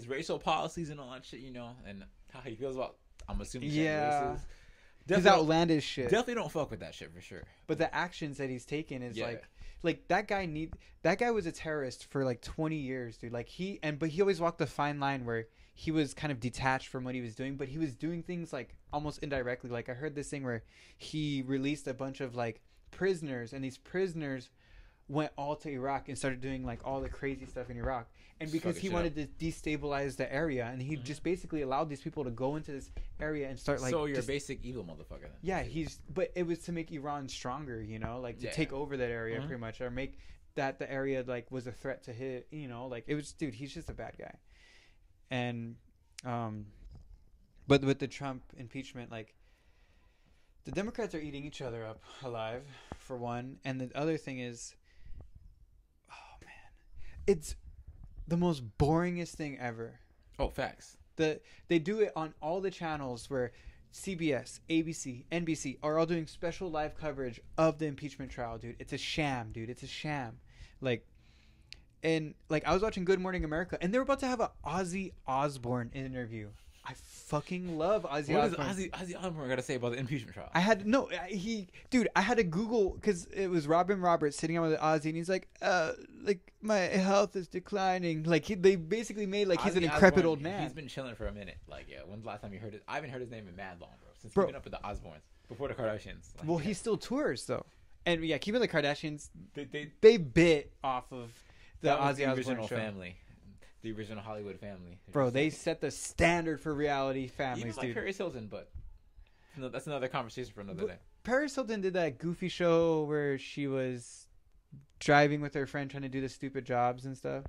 racial policies and all that shit, and how he feels about, I'm assuming, races. His outlandish shit. Definitely don't fuck with that shit for sure. But the actions that he's taken is like that guy was a terrorist for like 20 years, dude. Like but he always walked a fine line where he was kind of detached from what he was doing, but he was doing things like almost indirectly. Like I heard this thing where he released a bunch of like prisoners, and these prisoners went all to Iraq and started doing like all the crazy stuff in Iraq. And because he wanted to destabilize the area, and he just basically allowed these people to go into this area and start like. So you're a basic evil motherfucker then. Yeah, but it was to make Iran stronger, like to take over that area pretty much, or make that the area like was a threat to hit, like it was, dude, he's just a bad guy. And but with the Trump impeachment, like the Democrats are eating each other up alive, for one, and the other thing is, oh man, it's the most boringest thing ever. Oh, facts. They do it on all the channels where CBS, ABC, NBC are all doing special live coverage of the impeachment trial, dude. It's a sham, dude. It's a sham. Like, and like I was watching Good Morning America, and they were about to have a Ozzy Osbourne interview. I fucking love Ozzy What Osbourne. does Ozzy Osbourne got to say about the impeachment trial? I had to Google because it was Robin Roberts sitting down with Ozzy, and he's like my health is declining. Like they basically made like he's an decrepit old man. He's been chilling for a minute. Like, yeah, when's the last time you heard it? I haven't heard his name in mad long, bro. Since keeping up with the Osbournes before the Kardashians. Like, well, he still tours though, and yeah, keeping the Kardashians, they bit off of the Ozzy Osbourne original show. Family. The original Hollywood family. Bro, they set the standard for reality families, even like dude. Paris Hilton, but no, that's another conversation for another day. Paris Hilton did that goofy show where she was driving with her friend trying to do the stupid jobs and stuff.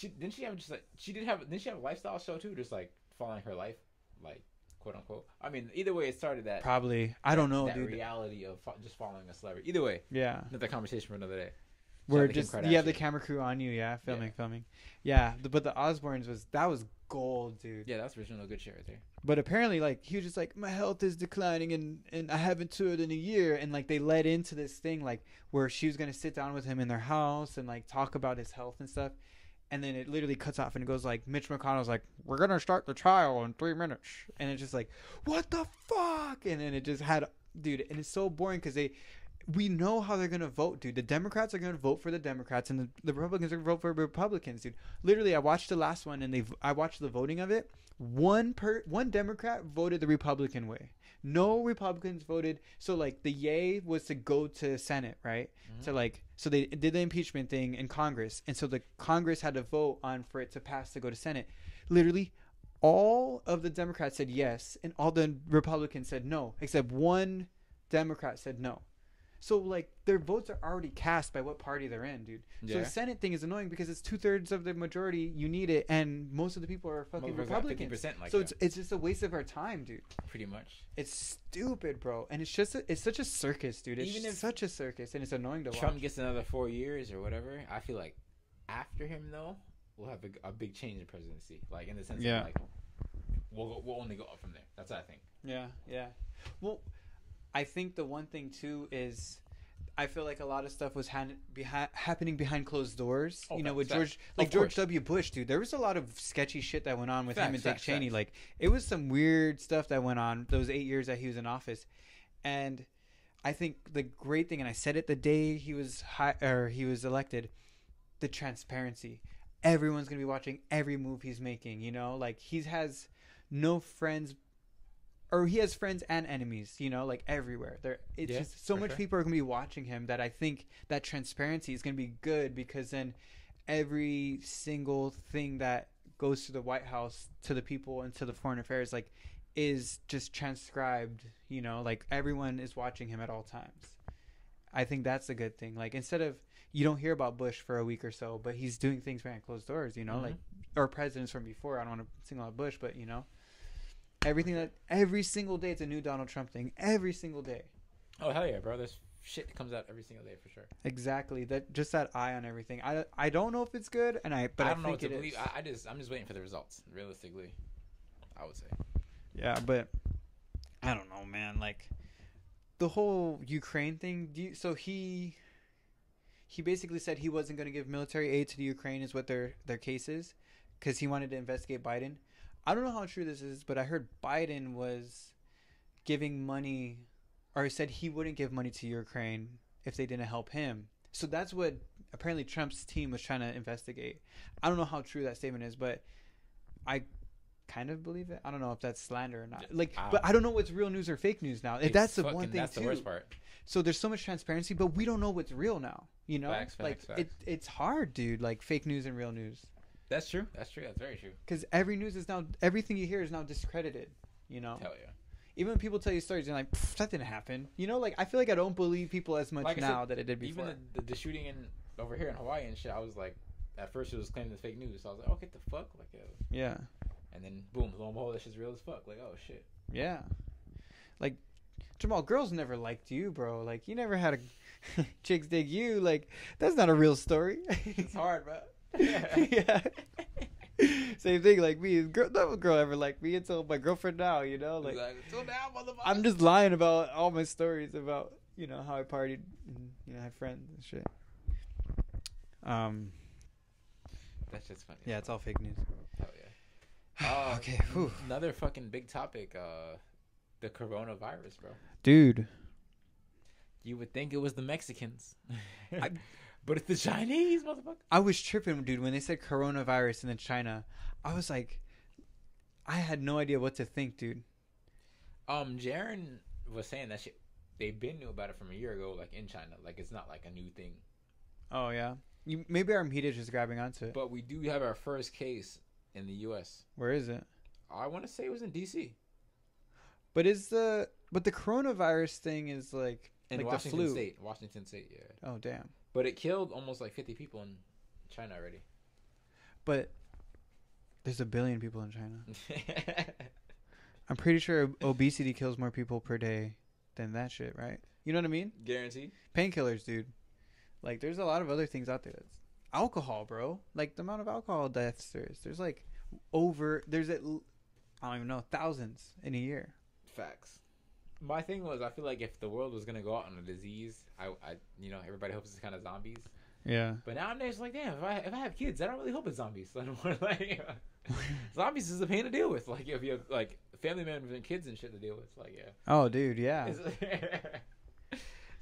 Didn't she have a lifestyle show too, just like following her life, like quote unquote? I mean, either way, it started that. Probably. I don't know, that dude. reality of just following a celebrity. Either way, yeah. Another conversation for another day. Where just you have the camera crew on you, filming. Yeah, but the Osbournes was gold, dude. Yeah, that's original good shit right there. But apparently, like he was just like, my health is declining, and I haven't toured in a year, and like they led into this thing like where she was gonna sit down with him in their house and like talk about his health and stuff, and then it literally cuts off and it goes like Mitch McConnell's like, we're gonna start the trial in 3 minutes, and it's just like, what the fuck, and then it just had, dude, and it's so boring because we know how they're going to vote, dude. The Democrats are going to vote for the Democrats, and the Republicans are going to vote for Republicans, dude. Literally, I watched the last one, and I watched the voting of it. One Democrat voted the Republican way. No Republicans voted. So, like, the yay was to go to Senate, right? Mm-hmm. So they did the impeachment thing in Congress, and so the Congress had to vote for it to pass to go to Senate. Literally, all of the Democrats said yes, and all the Republicans said no, except one Democrat said no. So, like, their votes are already cast by what party they're in, dude. Yeah. So the Senate thing is annoying because it's 2/3 of the majority. You need it, and most of the people are fucking Republicans. So it's just a waste of our time, dude. Pretty much. It's stupid, bro. And it's such a circus, dude. It's such a circus, and it's annoying to watch. Trump gets another 4 years or whatever, I feel like after him, though, we'll have a big change in presidency. Like, in the sense of, like, we'll only go up from there. That's what I think. Yeah. Well, I think the one thing too is I feel like a lot of stuff was happening behind closed doors. Oh, with George W. Bush, dude. There was a lot of sketchy shit that went on with him and Dick Cheney. Like, it was some weird stuff that went on those 8 years that he was in office. And I think the great thing, and I said it the day he was elected, the transparency. Everyone's gonna be watching every move he's making. Like he has no friends. Or he has friends and enemies, like everywhere. It's just so much people are going to be watching him that I think that transparency is going to be good because then every single thing that goes to the White House, to the people, and to the foreign affairs, like, is just transcribed, like everyone is watching him at all times. I think that's a good thing. Like, instead of, you don't hear about Bush for a week or so, but he's doing things behind closed doors, mm-hmm. like, or presidents from before. I don't want to single out Bush, but, every single day it's a new Donald Trump thing. Every single day. Oh, hell yeah, bro. There's shit that comes out every single day for sure. Exactly. That eye on everything. I don't know if it's good, but I don't know what to believe. I'm just waiting for the results, realistically, I would say. Yeah, but I don't know, man. Like, the whole Ukraine thing, so he basically said he wasn't going to give military aid to the Ukraine is what their case is, because he wanted to investigate Biden. I don't know how true this is, but I heard Biden was giving money, or said he wouldn't give money to Ukraine if they didn't help him. So that's what apparently Trump's team was trying to investigate. I don't know how true that statement is, but I kind of believe it. I don't know if that's slander or not. But I don't know what's real news or fake news now. That's the one thing, that's too. The worst part. So there's so much transparency, but we don't know what's real now. Facts. It's hard, dude. Like, fake news and real news. That's true. That's very true. Because everything you hear is now discredited. Hell yeah. Even when people tell you stories, you're like, that didn't happen. Like, I feel like I don't believe people as much now that I did before. Even the shooting over here in Hawaii and shit, I was like, at first it was claiming it's fake news. So I was like, oh, get the fuck? Like, yeah. And then, boom, lo and behold, that shit's real as fuck. Like, oh, shit. Yeah. Like, Jamal, girls never liked you, bro. Like, you never had chicks dig you. Like, that's not a real story. It's hard, bro. Yeah. Same thing, like me. No girl ever liked me until my girlfriend now, you know? Like, until now, motherfucker. I'm just lying about all my stories about, how I partied and, had friends and shit. That's just funny. Yeah, it's all fake news. Oh, yeah. Okay. Whew. Another fucking big topic, the coronavirus, bro. Dude. You would think it was the Mexicans. But it's the Chinese, motherfucker. I was tripping, dude, when they said coronavirus and then China. I was like, I had no idea what to think, dude. Jaren was saying that shit. They been knew about it from a year ago, like in China. Like it's not like a new thing. Oh yeah, maybe our media is just grabbing onto it. But we do have our first case in the U.S. Where is it? I want to say it was in D.C. But the coronavirus thing is like Washington the flu. State. Washington State, yeah. Oh damn. But it killed almost like 50 people in China already. But there's 1 billion people in China. I'm pretty sure obesity kills more people per day than that shit, right? You know what I mean? Guaranteed. Painkillers, dude. Like, there's a lot of other things out there. That's alcohol, bro. Like, the amount of alcohol deaths there's like I don't even know, thousands in a year. Facts. My thing was, I feel like if the world was gonna go out on a disease, I everybody hopes it's kind of zombies. Yeah. But now I'm just like, damn, if I have kids, I don't really hope it's zombies. I don't want zombies is a pain to deal with. Like if you have like family members and kids and shit to deal with, like yeah. Oh, dude, yeah.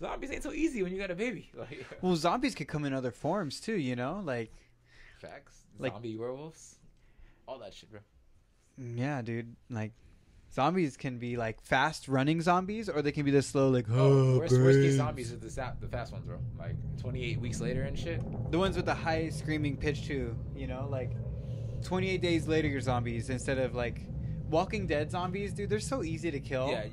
Zombies ain't so easy when you got a baby. Like, well, zombies could come in other forms too, like. Facts. Like, zombie werewolves, all that shit, bro. Yeah, dude. Like, zombies can be like fast running zombies, or they can be the slow like. Worst case zombies are the fast ones, bro. Like 28 weeks later and shit. The ones with the high screaming pitch too, like 28 days later you're zombies instead of like Walking Dead zombies, dude. They're so easy to kill. Yeah,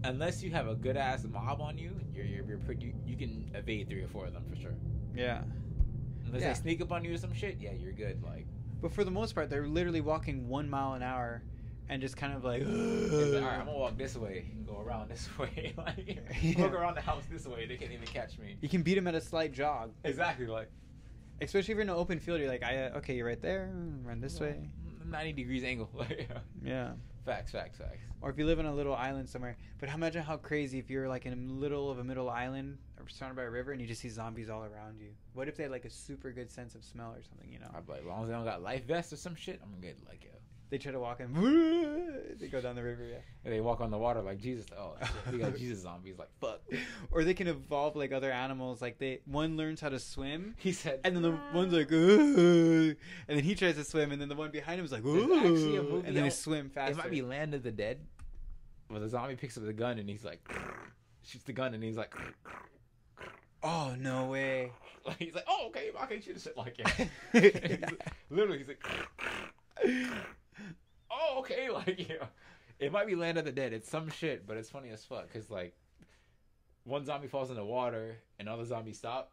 unless you have a good ass mob on you, you're pretty. You can evade 3 or 4 of them for sure. Yeah. Unless they sneak up on you or some shit, yeah, you're good. Like, but for the most part, they're literally walking 1 mile an hour, and just kind of like. It's like, all right, I'm gonna walk this way and go around this way. Like, walk around the house this way. They can't even catch me. You can beat them at a slight jog. Exactly, like. Especially if you're in an open field, you're like, okay, you're right there. Run this way. 90 degrees angle. Yeah. Facts. Or if you live on a little island somewhere. But imagine how crazy if you're like in the middle of a middle island or surrounded by a river and you just see zombies all around you. What if they had like a super good sense of smell or something, I'd be like, as long as they don't got life vests or some shit, I'm good. Like, yeah. They try to walk in. They go down the river, yeah. And they walk on the water like Jesus. Oh, shit. We got Jesus zombies. Like, fuck. Or they can evolve like other animals. Like one learns how to swim. He said. And then the one's like, and then he tries to swim. And then the one behind him is like, actually a movie. And then they swim faster. It might be Land of the Dead. Where the zombie picks up the gun and he's like, shoots the gun and he's like, oh, no way. Like, he's like, oh, okay, I can shoot a shit like it. Literally, he's like, oh, okay, like, yeah. It might be Land of the Dead. It's some shit, but it's funny as fuck. Because, like, one zombie falls in the water and other zombies stop.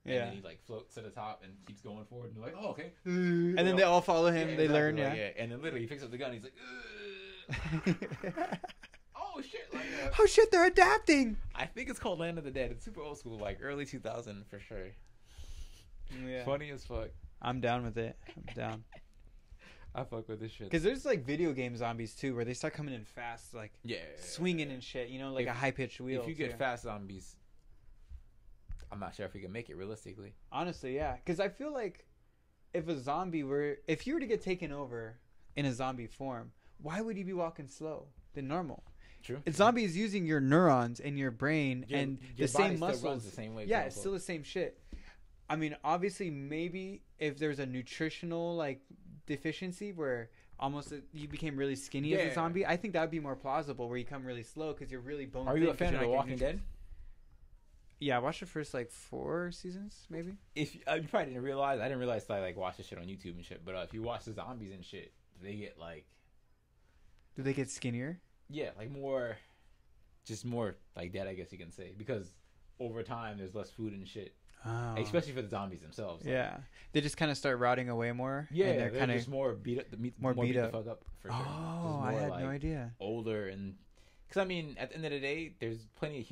And then he, like, floats to the top and keeps going forward. And they're like, oh, okay. And then they all follow him. They learn, like, yeah. And then literally he picks up the gun and he's like, oh, shit. Like, oh, shit, they're adapting. I think it's called Land of the Dead. It's super old school, like, early 2000 for sure. Yeah. Funny as fuck. I'm down with it. I'm down. I fuck with this shit. Because there's like video game zombies too, where they start coming in fast, like swinging and shit. Like a high pitched wheel. If you get fast zombies, I'm not sure if we can make it realistically. Honestly, yeah. Because I feel like if you were to get taken over in a zombie form, why would you be walking slow than normal? True. A zombie is using your neurons and your brain and your the same body still muscles. runs the same way. Yeah, it's still the same shit. I mean, obviously, maybe if there's a nutritional like deficiency where almost you became really skinny as a zombie, I think that would be more plausible. Where you come really slow because you're really bone. Are you a fan of The Walking Dead? Yeah, I watched the first like 4 seasons, maybe. If you probably didn't realize, I didn't realize that I like watch this shit on YouTube and shit. But if you watch the zombies and shit, they get like. Do they get skinnier? Yeah, like more like that, I guess you can say, because over time there's less food and shit. Oh. Especially for the zombies themselves. Like, yeah, they just kind of start rotting away more. Yeah, and they're kind of just more beat up. More beat up. The fuck up for sure. Oh, I had no idea. Older and because I mean, at the end of the day, there's plenty of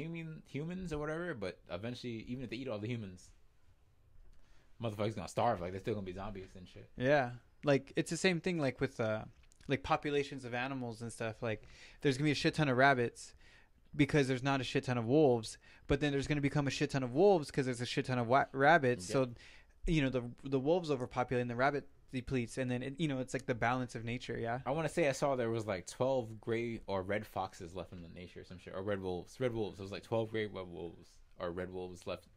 humans or whatever. But eventually, even if they eat all the humans, motherfuckers gonna starve. Like they're still gonna be zombies and shit. Yeah, Like it's the same thing like with like populations of animals and stuff. Like there's gonna be a shit ton of rabbits because there's not a shit ton of wolves, but then there's gonna become a shit ton of wolves because there's a shit ton of rabbits. So the wolves overpopulate and the rabbit depletes, and then it's like the balance of nature. Yeah, I want to say I saw there was like 12 gray or red foxes left in the nature or some shit, or red wolves. Red wolves. It was like 12 gray red wolves or red wolves left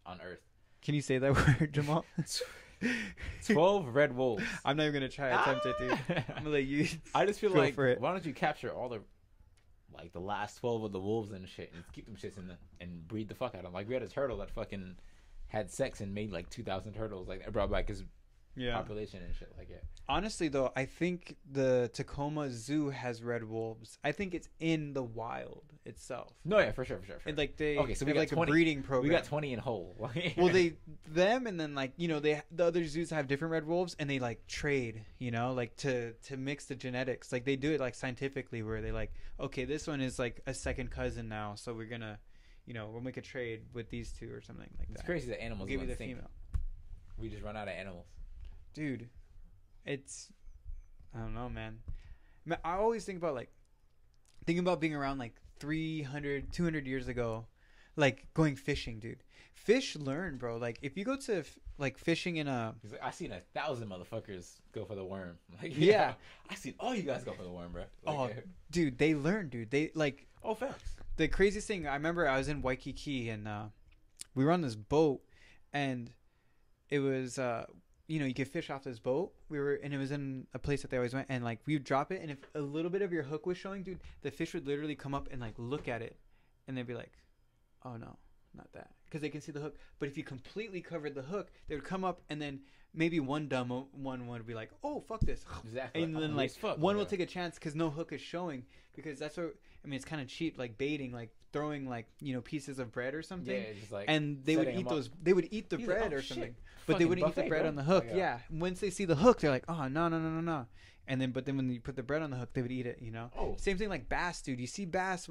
on Earth. Can you say that word, Jamal? 12 red wolves. I'm not even gonna try to attempt it, dude. I'm gonna let you. I just feel like why don't you capture all the like the last 12 of the wolves and shit and keep them shits and breed the fuck out of them. Like we had a turtle that fucking had sex and made like 2,000 turtles. Like that brought back his population and shit like it. Honestly, though, I think the Tacoma Zoo has red wolves. I think it's in the wild itself. No, yeah, for sure. And like so we got like 20, a breeding program. We got 20 in whole. Well, and then like the other zoos have different red wolves, and they like trade, like to mix the genetics. Like they do it like scientifically, where they like, okay, this one is like a second cousin now, so we're gonna, we'll make a trade with these two or something like that. It's crazy that animals. We'll give you the female. We just run out of animals. Dude, I don't know, man. I always think about thinking about being around like 300, 200 years ago, like going fishing, dude. Fish learn, bro. Like if you go to like fishing in a, I seen 1,000 motherfuckers go for the worm. Like, yeah, I seen all you guys go for the worm, bro. Like, dude, they learn, dude. They like. Oh, facts. The craziest thing, I remember I was in Waikiki and we were on this boat, and it was you could fish off this boat. And it was in a place that they always went, and like we would drop it, and if a little bit of your hook was showing, dude, the fish would literally come up and like look at it, and they'd be like, "Oh no, not that," because they can see the hook. But if you completely covered the hook, they would come up, and then maybe one dumb one would be like, "Oh fuck this," exactly, and then like one will take a chance because no hook is showing, because that's what I mean. It's kind of cheap, like baiting, like throwing like pieces of bread or something. Yeah, just like and they would eat those. They would eat the bread or something. But they wouldn't eat the bread on the hook. Yeah. Once they see the hook, they're like, oh, no. And then, but then when you put the bread on the hook, they would eat it, Oh. Same thing like bass, dude. You see bass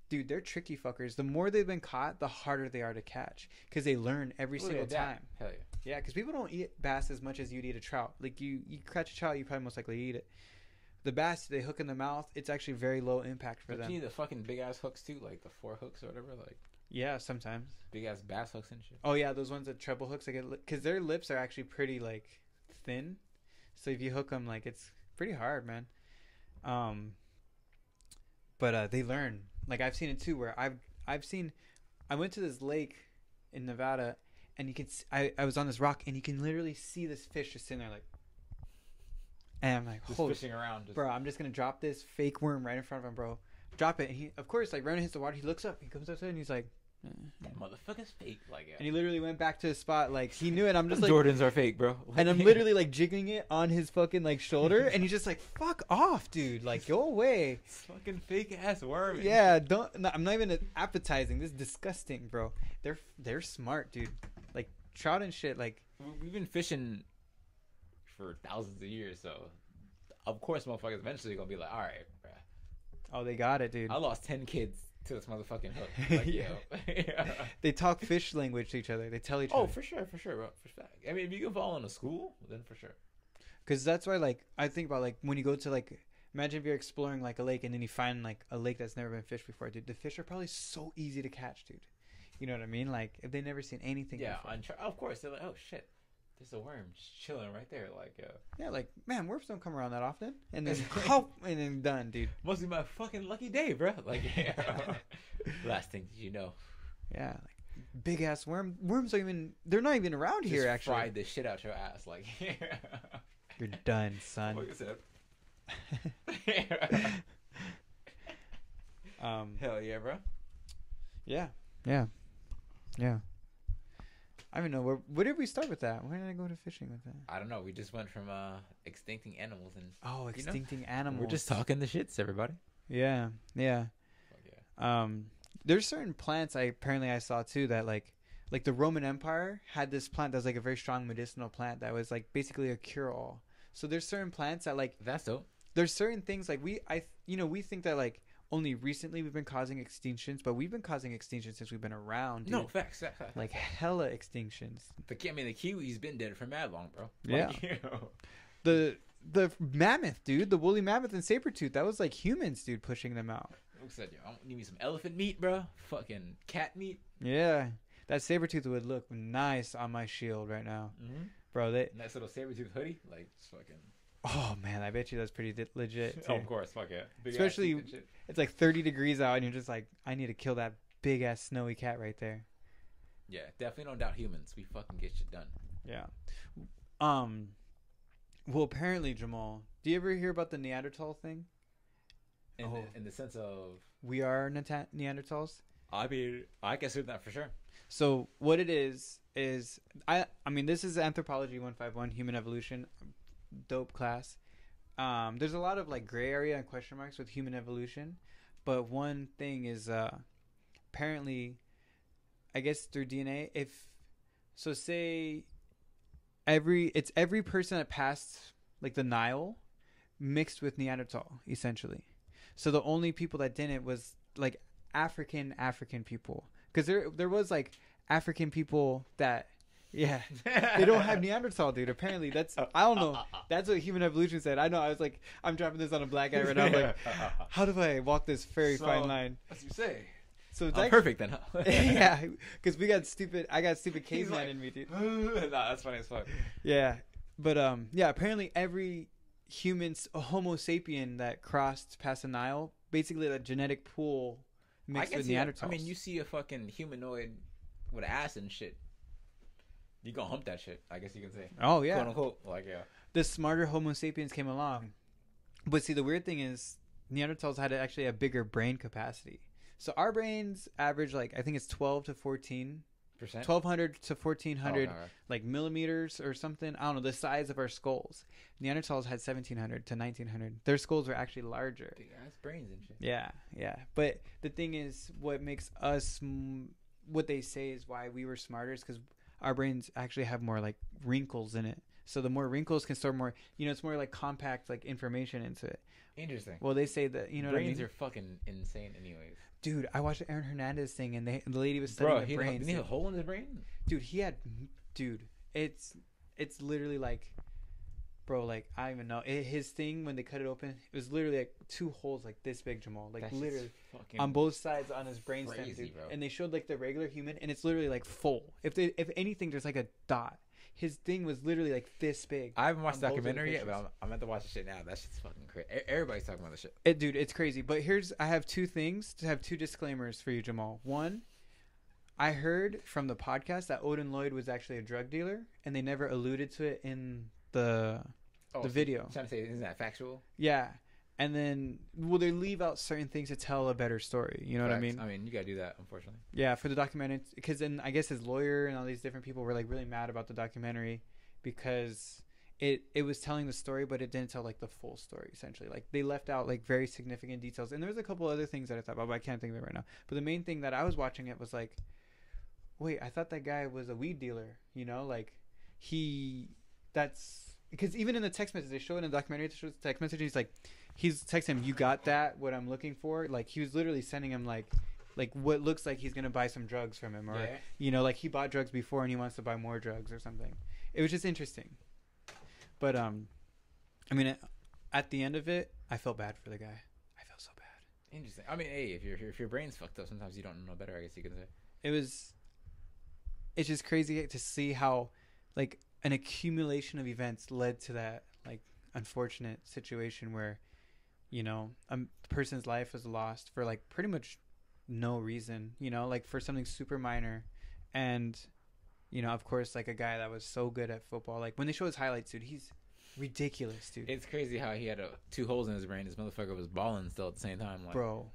dude, they're tricky fuckers. The more they've been caught, the harder they are to catch. Because they learn every single time. Hell yeah. Yeah, because people don't eat bass as much as you'd eat a trout. Like, you catch a trout, you probably most likely eat it. The bass, they hook in the mouth. It's actually very low impact for them. You need the fucking big-ass hooks, too? Like the 4 hooks or whatever? Like. Yeah, sometimes. Big ass bass hooks and shit. Oh yeah, those ones that treble hooks, because their lips are actually pretty like thin, so if you hook them, like it's pretty hard, man. But they learn. Like I've seen it too, where I've seen. I went to this lake in Nevada, and you can. I was on this rock, and you can literally see this fish just sitting there, like. And I'm like, just fishing around, bro. I'm just gonna drop this fake worm right in front of him, bro. Drop it, and he, of course, like right when it hits the water, he looks up, he comes up to it, and he's like, that motherfucker's fake, like. And he literally went back to his spot, like he knew it. I'm just like, Jordans are fake, bro. And I'm literally like jiggling it on his fucking like shoulder, and he's just like, fuck off, dude, like go away. It's fucking fake ass worm. Yeah, I'm not even appetizing. This is disgusting, bro. They're smart, dude. Like trout and shit. Like we've been fishing for thousands of years, so of course, motherfuckers eventually gonna be like, all right, bro. Oh, they got it, dude. I lost 10 kids to this motherfucking hook. Like, yeah. Yeah. They talk fish language to each other. They tell each other. Oh, for sure, bro. For sure. I mean, if you can fall in a school, then for sure. Because that's why, like, I think about, like, when you go to, like, imagine if you're exploring, like, a lake and then you find, like, a lake that's never been fished before, dude. The fish are probably so easy to catch, dude. You know what I mean? Like, if they've never seen anything before. Of course. They're like, oh, shit. There's a worm just chilling right there, like. Yeah, like man, worms don't come around that often, and then and then done, dude. Must be my fucking lucky day, bro. Like, yeah. Last thing you know. Yeah, like big ass worm. Worms are they're not even around just here. Actually, fried the shit out your ass, like. You're done, son. Like I said. Hell yeah, bro. Yeah. I don't know. Where did we start with that? Where did I go to fishing with that? I don't know. We just went from extincting animals and extincting animals. We're just talking the shits, everybody. Yeah. There's certain plants I saw too that like the Roman Empire had this plant that was like a very strong medicinal plant that was like basically a cure-all. So there's certain plants that like that's dope. There's certain things like we think that like only recently we've been causing extinctions, but we've been causing extinctions since we've been around, dude. No, facts. Like hella extinctions. The kiwi's been dead for mad long, bro. Yeah. Like, you know. The mammoth, dude, the woolly mammoth and saber tooth, that was like humans, dude, pushing them out. Who said, yo, I need me some elephant meat, bro? Fucking cat meat. Yeah, that saber tooth would look nice on my shield right now, bro. Nice little saber tooth hoodie, like it's fucking. Oh man, I bet you that's pretty legit. Too. Oh, of course, fuck yeah. Especially, it's like 30 degrees out, and you're just like, I need to kill that big ass snowy cat right there. Yeah, definitely don't doubt humans. We fucking get shit done. Yeah. Well, apparently, Jamal, do you ever hear about the Neanderthal thing? In the sense of we are Neanderthals. I mean, I consider that for sure. So what it is I mean, this is Anthropology 151, Human Evolution, dope class. There's a lot of like gray area and question marks with human evolution, but one thing is apparently, I guess through DNA, say every person that passed like the Nile mixed with Neanderthal essentially. So the only people that didn't was like African people, because there was like African people that they don't have Neanderthal, dude. Apparently that's, I don't know, that's what human evolution said. I know, I was like, I'm dropping this on a black guy right now. I'm like, how do I walk this very fine line? As you say. So it's perfect then, huh? Yeah, because I got stupid caveman in me, dude. Nah, that's funny as fuck. Yeah, but apparently every Homo sapien that crossed past the Nile, basically that genetic pool mixed with Neanderthals. I mean, you see a fucking humanoid with ass and shit, you gonna hump that shit, I guess you can say. Oh yeah, quote unquote. Like, yeah, the smarter Homo sapiens came along. But see, the weird thing is Neanderthals had actually a bigger brain capacity. So our brains average, like, I think it's 12 to 14%, 1200 to 1400 like millimeters or something. I don't know, the size of our skulls. Neanderthals had 1700 to 1900. Their skulls were actually larger. Big ass brains and shit. Yeah. But the thing is, what makes us, what they say is why we were smarter is because our brains actually have more like wrinkles in it. So the more wrinkles can store more, it's more like compact like information into it. Interesting. Well, they say that, brains what I mean? Are fucking insane anyways. Dude, I watched the Aaron Hernandez thing, and the lady was studying the brains. He had a hole in his brain? Dude, it's literally like, bro, like, I don't even know. His thing, when they cut it open, it was literally like 2 holes like this big, Jamal. Like, that's literally on both sides on his brainstem, dude. Bro. And they showed like the regular human, and it's literally like full. If anything, there's like a dot. His thing was literally like this big. I haven't watched the documentary yet, but I'm about to watch the shit now. That shit's fucking crazy. Everybody's talking about the shit. Dude, it's crazy. But I have 2 things to have 2 disclaimers for you, Jamal. One, I heard from the podcast that Odin Lloyd was actually a drug dealer, and they never alluded to it in the video. Trying to say, isn't that factual? Yeah. And then, they leave out certain things to tell a better story. You know what I mean? I mean, you gotta do that, unfortunately. Yeah, for the documentary, because then I guess his lawyer and all these different people were like really mad about the documentary because it was telling the story, but it didn't tell like the full story. Essentially, like they left out like very significant details. And there was a couple other things that I thought about, but I can't think of it right now. But the main thing that I was watching it was like, wait, I thought that guy was a weed dealer. Like because even in the text message they show it in the documentary, it shows the text message. He's texting him, "You got that? What I'm looking for?" Like he was literally sending him like what looks like he's gonna buy some drugs from him, or like he bought drugs before and he wants to buy more drugs or something. It was just interesting. But I mean, at the end of it, I felt bad for the guy. I felt so bad. Interesting. I mean, hey, if your brain's fucked up, sometimes you don't know better, I guess you could say. It's just crazy to see how like an accumulation of events led to that like unfortunate situation where a person's life was lost for like pretty much no reason, like for something super minor. And of course, like a guy that was so good at football, like when they show his highlights, dude, he's ridiculous, dude. It's crazy how he had 2 holes in his brain. This motherfucker was balling still at the same time, like. Bro,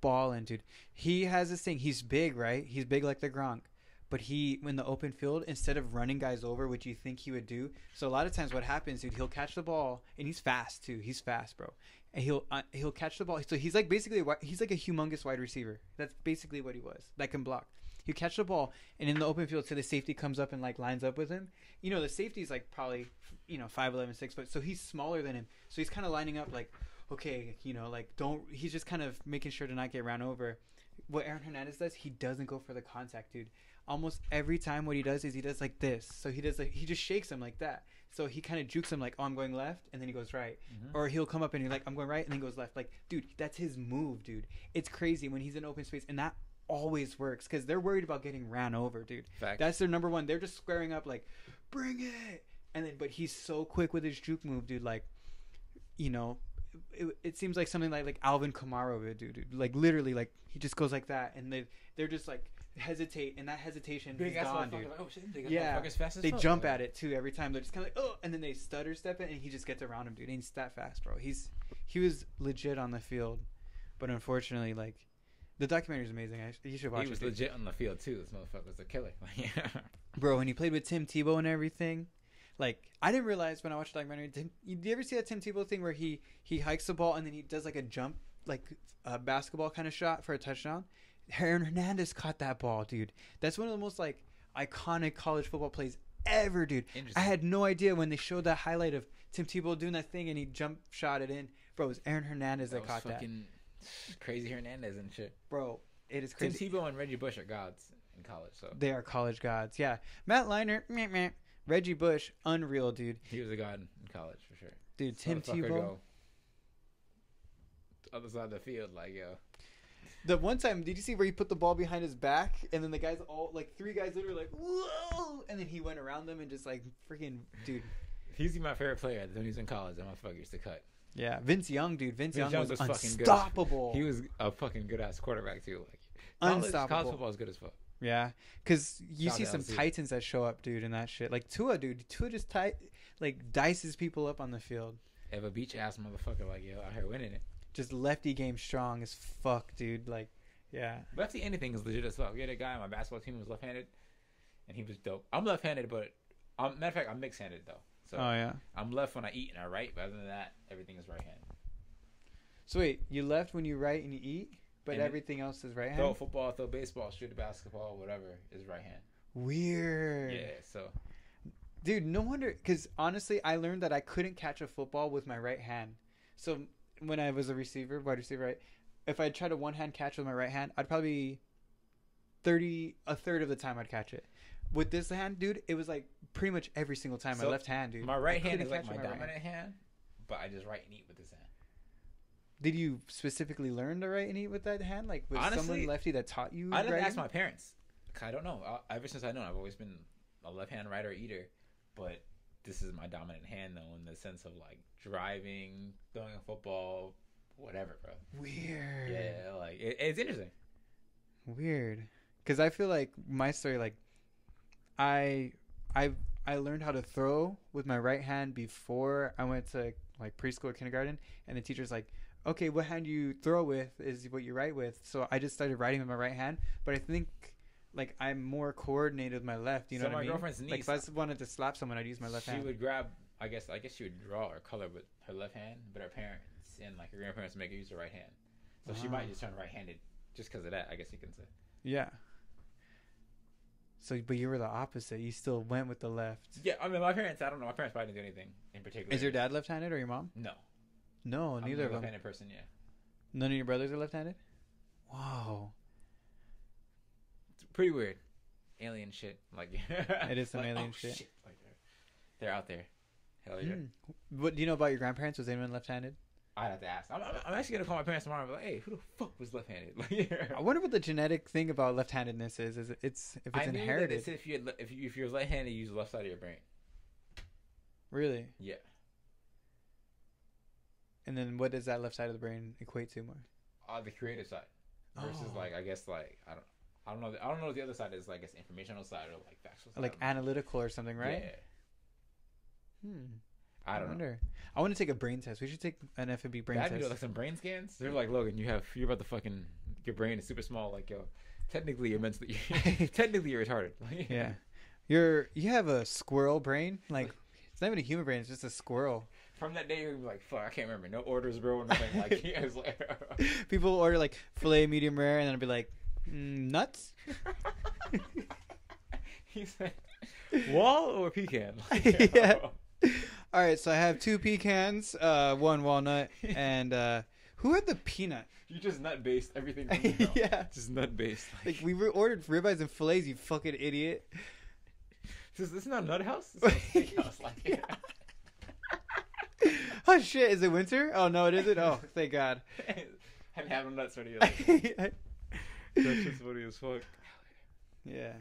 balling, dude. He has this thing, he's big, right? He's big like the Gronk. But he, in the open field, instead of running guys over, which you think he would do, so a lot of times what happens, dude, he'll catch the ball, and he's fast too. He's fast, bro. And he'll catch the ball. So he's like basically he's like a humongous wide receiver. That's basically what he was. That can block. He'll catch the ball, and in the open field, so the safety comes up and like lines up with him. The safety's like probably 5'11", 6 foot. So he's smaller than him. So he's kind of lining up like, okay, like don't. He's just kind of making sure to not get ran over. What Aaron Hernandez does, he doesn't go for the contact, dude. Almost every time, what he does is he does like this. So he just shakes him like that. So he kind of jukes him like, oh, I'm going left, and then he goes right. Mm-hmm. Or he'll come up and he's like, I'm going right, and then he goes left. Like, dude, that's his move, dude. It's crazy when he's in open space, and that always works because they're worried about getting ran over, dude. Fact. That's their number one. They're just squaring up like, bring it, and then but he's so quick with his juke move, dude. Like, it seems like something like Alvin Kamara would do, dude. Like literally, like he just goes like that, and they're just like hesitate, and that hesitation is gone, dude. Like, oh shit, they jump at it too every time. They're just kind of like, oh, and then they stutter step it, and he just gets around him, dude. And he's that fast, bro. He was legit on the field, but unfortunately, like the documentary is amazing. You should watch it. He was legit on the field too. This motherfucker was a killer. Bro, when he played with Tim Tebow and everything. Like, I didn't realize when I watched the documentary. Did you ever see that Tim Tebow thing where he hikes the ball and then he does like a jump, like a basketball kind of shot for a touchdown? Aaron Hernandez caught that ball, dude. That's one of the most like iconic college football plays ever, dude. I had no idea when they showed that highlight of Tim Tebow doing that thing and he jump shot it in. Bro, it was Aaron Hernandez that caught that. Crazy Hernandez and shit. Bro, it is crazy. Tim Tebow and Reggie Bush are gods in college, so they are college gods. Yeah, Matt Leinart, meh. Reggie Bush, unreal, dude. He was a god in college for sure. Dude, Tim Tebow. Go other side of the field, like, yo. The one time, did you see where he put the ball behind his back, and then the guys all, like, 3 guys literally like, whoa, and then he went around them and just like, freaking, dude. He's my favorite player when he was in college. That motherfucker used to cut. Yeah, Vince Young, dude. Vince Young was unstoppable. He was a fucking good ass quarterback too. Like, unstoppable. College football is good as fuck. Yeah, because you see some Titans that show up, dude, and that shit. Like Tua, dude. Tua just dices people up on the field. Have a beach ass motherfucker like yo out here winning it. Just lefty game strong as fuck, dude. Like, yeah. Lefty anything is legit as fuck. We had a guy on my basketball team who was left-handed, and he was dope. I'm left-handed, but matter of fact, I'm mixed-handed though. So I'm left when I eat and I right, but other than that, everything is right-handed. So wait, you left when you write and you eat? But and everything else is right hand? Throw football, throw baseball, shoot a basketball, whatever is right hand. Weird. Yeah, so. Dude, no wonder. Because honestly, I learned that I couldn't catch a football with my right hand. So when I was a receiver, wide receiver, right? If I tried to one-hand catch with my right hand, I'd probably a third of the time I'd catch it. With this hand, dude, it was like pretty much every single time my left hand, dude. My right hand is like my dominant hand, but I just write and eat with this hand. Did you specifically learn to write and eat with that hand? Like, was someone lefty that taught you? I didn't ask my parents. I don't know. Ever since I know, I've always been a left-hand writer eater. But this is my dominant hand, though, in the sense of, like, driving, throwing a football, whatever, bro. Weird. Yeah, like, it's interesting. Weird. Because I feel like my story, like, I learned how to throw with my right hand before I went to, like, preschool or kindergarten. And the teacher's like, okay, what hand you throw with is what you write with. So I just started writing with my right hand. But I think, like, I'm more coordinated with my left. You know what I mean? So my girlfriend's niece, like, if I wanted to slap someone, I'd use my left hand. She would grab, I guess she would draw or color with her left hand. But her parents and, like, her grandparents make her use her right hand. So she might just turn right-handed just because of that, I guess you can say. Yeah. So, but you were the opposite. You still went with the left. Yeah, I mean, my parents, I don't know. My parents probably didn't do anything in particular. Is your dad left-handed or your mom? No. No, neither of them. I'm a left-handed person, yeah. None of your brothers are left-handed? Wow. It's pretty weird. Alien shit. Like, it is some like, alien shit. Like, they're out there. Hell yeah. What do you know about your grandparents? Was anyone left-handed? I'd have to ask. I'm actually going to call my parents tomorrow and be like, hey, who the fuck was left-handed? Like, I wonder what the genetic thing about left-handedness is. If it's inherited. It's if you're left-handed, you use the left side of your brain. Really? Yeah. And then what does that left side of the brain equate to more? The creative side versus like I guess like I don't know what the other side is, like it's informational side or like factual side. Like analytical or something, right? Yeah. I don't know. I want to take a brain test. We should take an FNB brain test. Like some brain scans. They're like, Logan, you're about to fucking, your brain is super small. Like, yo, technically you're technically you're retarded. Yeah. You have a squirrel brain. Like, it's not even a human brain. It's just a squirrel. From that day, you're like, fuck, I can't remember. No orders, bro. Nothing. Like, yeah, it's like people order like filet medium rare, and then I'll be like, nuts. He said, wall or pecan? Yeah. All right, so I have 2 pecans, 1 walnut, and who had the peanut? You just nut based everything. From the Yeah, just nut based. like we ordered ribeyes and fillets. You fucking idiot. This is not a nut house. This is a steakhouse. Like, yeah. Oh shit! Is it winter? Oh no, it isn't. Oh, thank God. Haven't had no nuts already. Like, that's just funny as fuck. Yeah.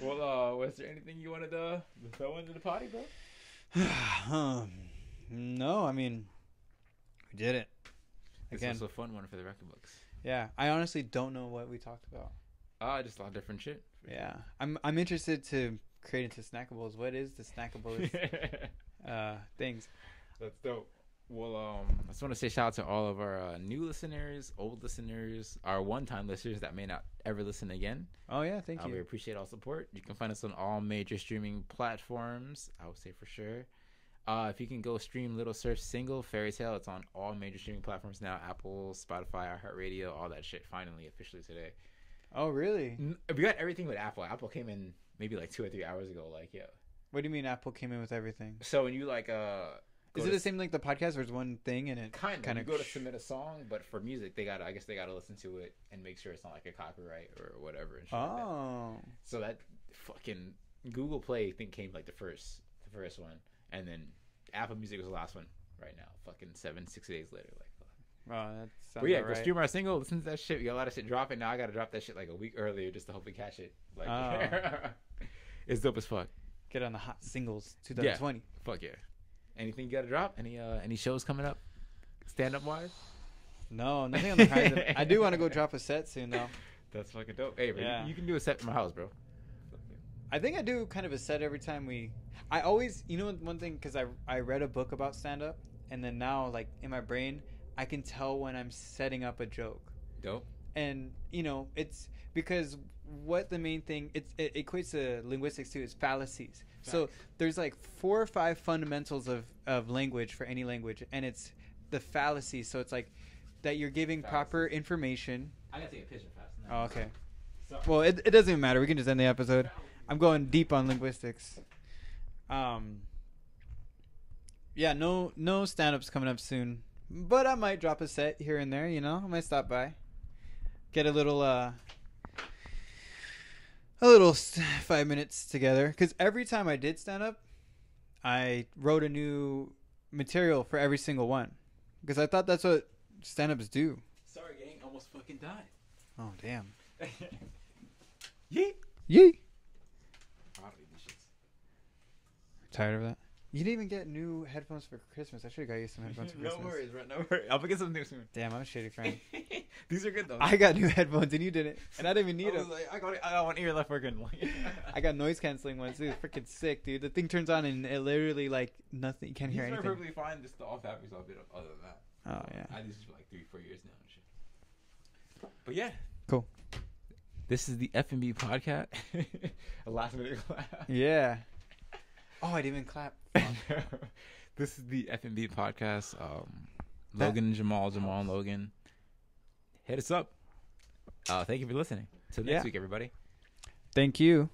Well, was there anything you wanted to throw into the potty, bro? No, I mean, we did it. Again, this was a fun one for the record books. Yeah, I honestly don't know what we talked about. Just a lot of different shit. Yeah, I'm interested to create into snackables. What is the snackables things? That's dope. Well, I just want to say shout out to all of our new listeners, old listeners, our one-time listeners that may not ever listen again. Oh yeah, thank you. We appreciate all support. You can find us on all major streaming platforms, I would say for sure. If you can go stream Little Surf Single Fairy Tale, it's on all major streaming platforms now: Apple, Spotify, iHeartRadio, all that shit. Finally, officially today. Oh really? We got everything with Apple. Apple came in maybe like 2 or 3 hours ago. Like, yeah. What do you mean Apple came in with everything? So when you like is it the same like the podcast where it's one thing and it kind of you go to submit a song, but for music I guess they gotta listen to it and make sure it's not like a copyright or whatever. And shit like that. So that fucking Google Play thing came like the first one, and then Apple Music was the last one right now. Fucking 6 days later, like. Oh, that sounds but yeah, right. Go stream our single, listen to that shit. We got a lot of shit dropping. Now I gotta drop that shit like a week earlier just to hopefully catch it. Like, it's dope as fuck. Get on the hot singles 2020. Yeah. Fuck yeah. Anything you gotta drop? Any shows coming up? Stand up wise? No, nothing on the horizon. I do want to go drop a set soon though. That's fucking dope. Hey, bro, yeah. you can do a set in my house, bro. I think I do kind of a set every time I always, one thing, because I read a book about stand up, and then now like in my brain I can tell when I'm setting up a joke. Dope. And it's because what the main thing it equates to linguistics too is fallacies. Facts. So there's like 4 or 5 fundamentals of language for any language, and it's the fallacies. So it's like that you're giving proper information. I gotta take a picture fast. Oh, okay. Sorry. Well, it doesn't even matter. We can just end the episode. I'm going deep on linguistics. Yeah, no stand-ups coming up soon, but I might drop a set here and there. I might stop by, get a little 5 minutes together. Because every time I did stand up, I wrote a new material for every single one. Because I thought that's what stand-ups do. Sorry, gang, almost fucking died. Oh damn. Yeet. Yeet. Tired of that? You didn't even get new headphones for Christmas. I should have got you some headphones for Christmas. No worries, bro. No worries. I'll get some new soon. Damn, I'm a shitty friend. These are good though. I got new headphones and you didn't, and I didn't even need them. I got one ear left working. I got noise canceling ones. Dude, freaking sick, dude. The thing turns on and it literally like nothing. You can't hear anything. These are perfectly fine. Just the off batteries a bit other than that. Oh yeah. I use it for like 3-4 years now and shit. But yeah. Cool. This is the Fnb podcast. A last minute clap. Yeah. Oh, I didn't even clap. This is the Fnb podcast. Logan, Jamal, and Logan. Hit us up. Thank you for listening. Till next week, everybody. Thank you.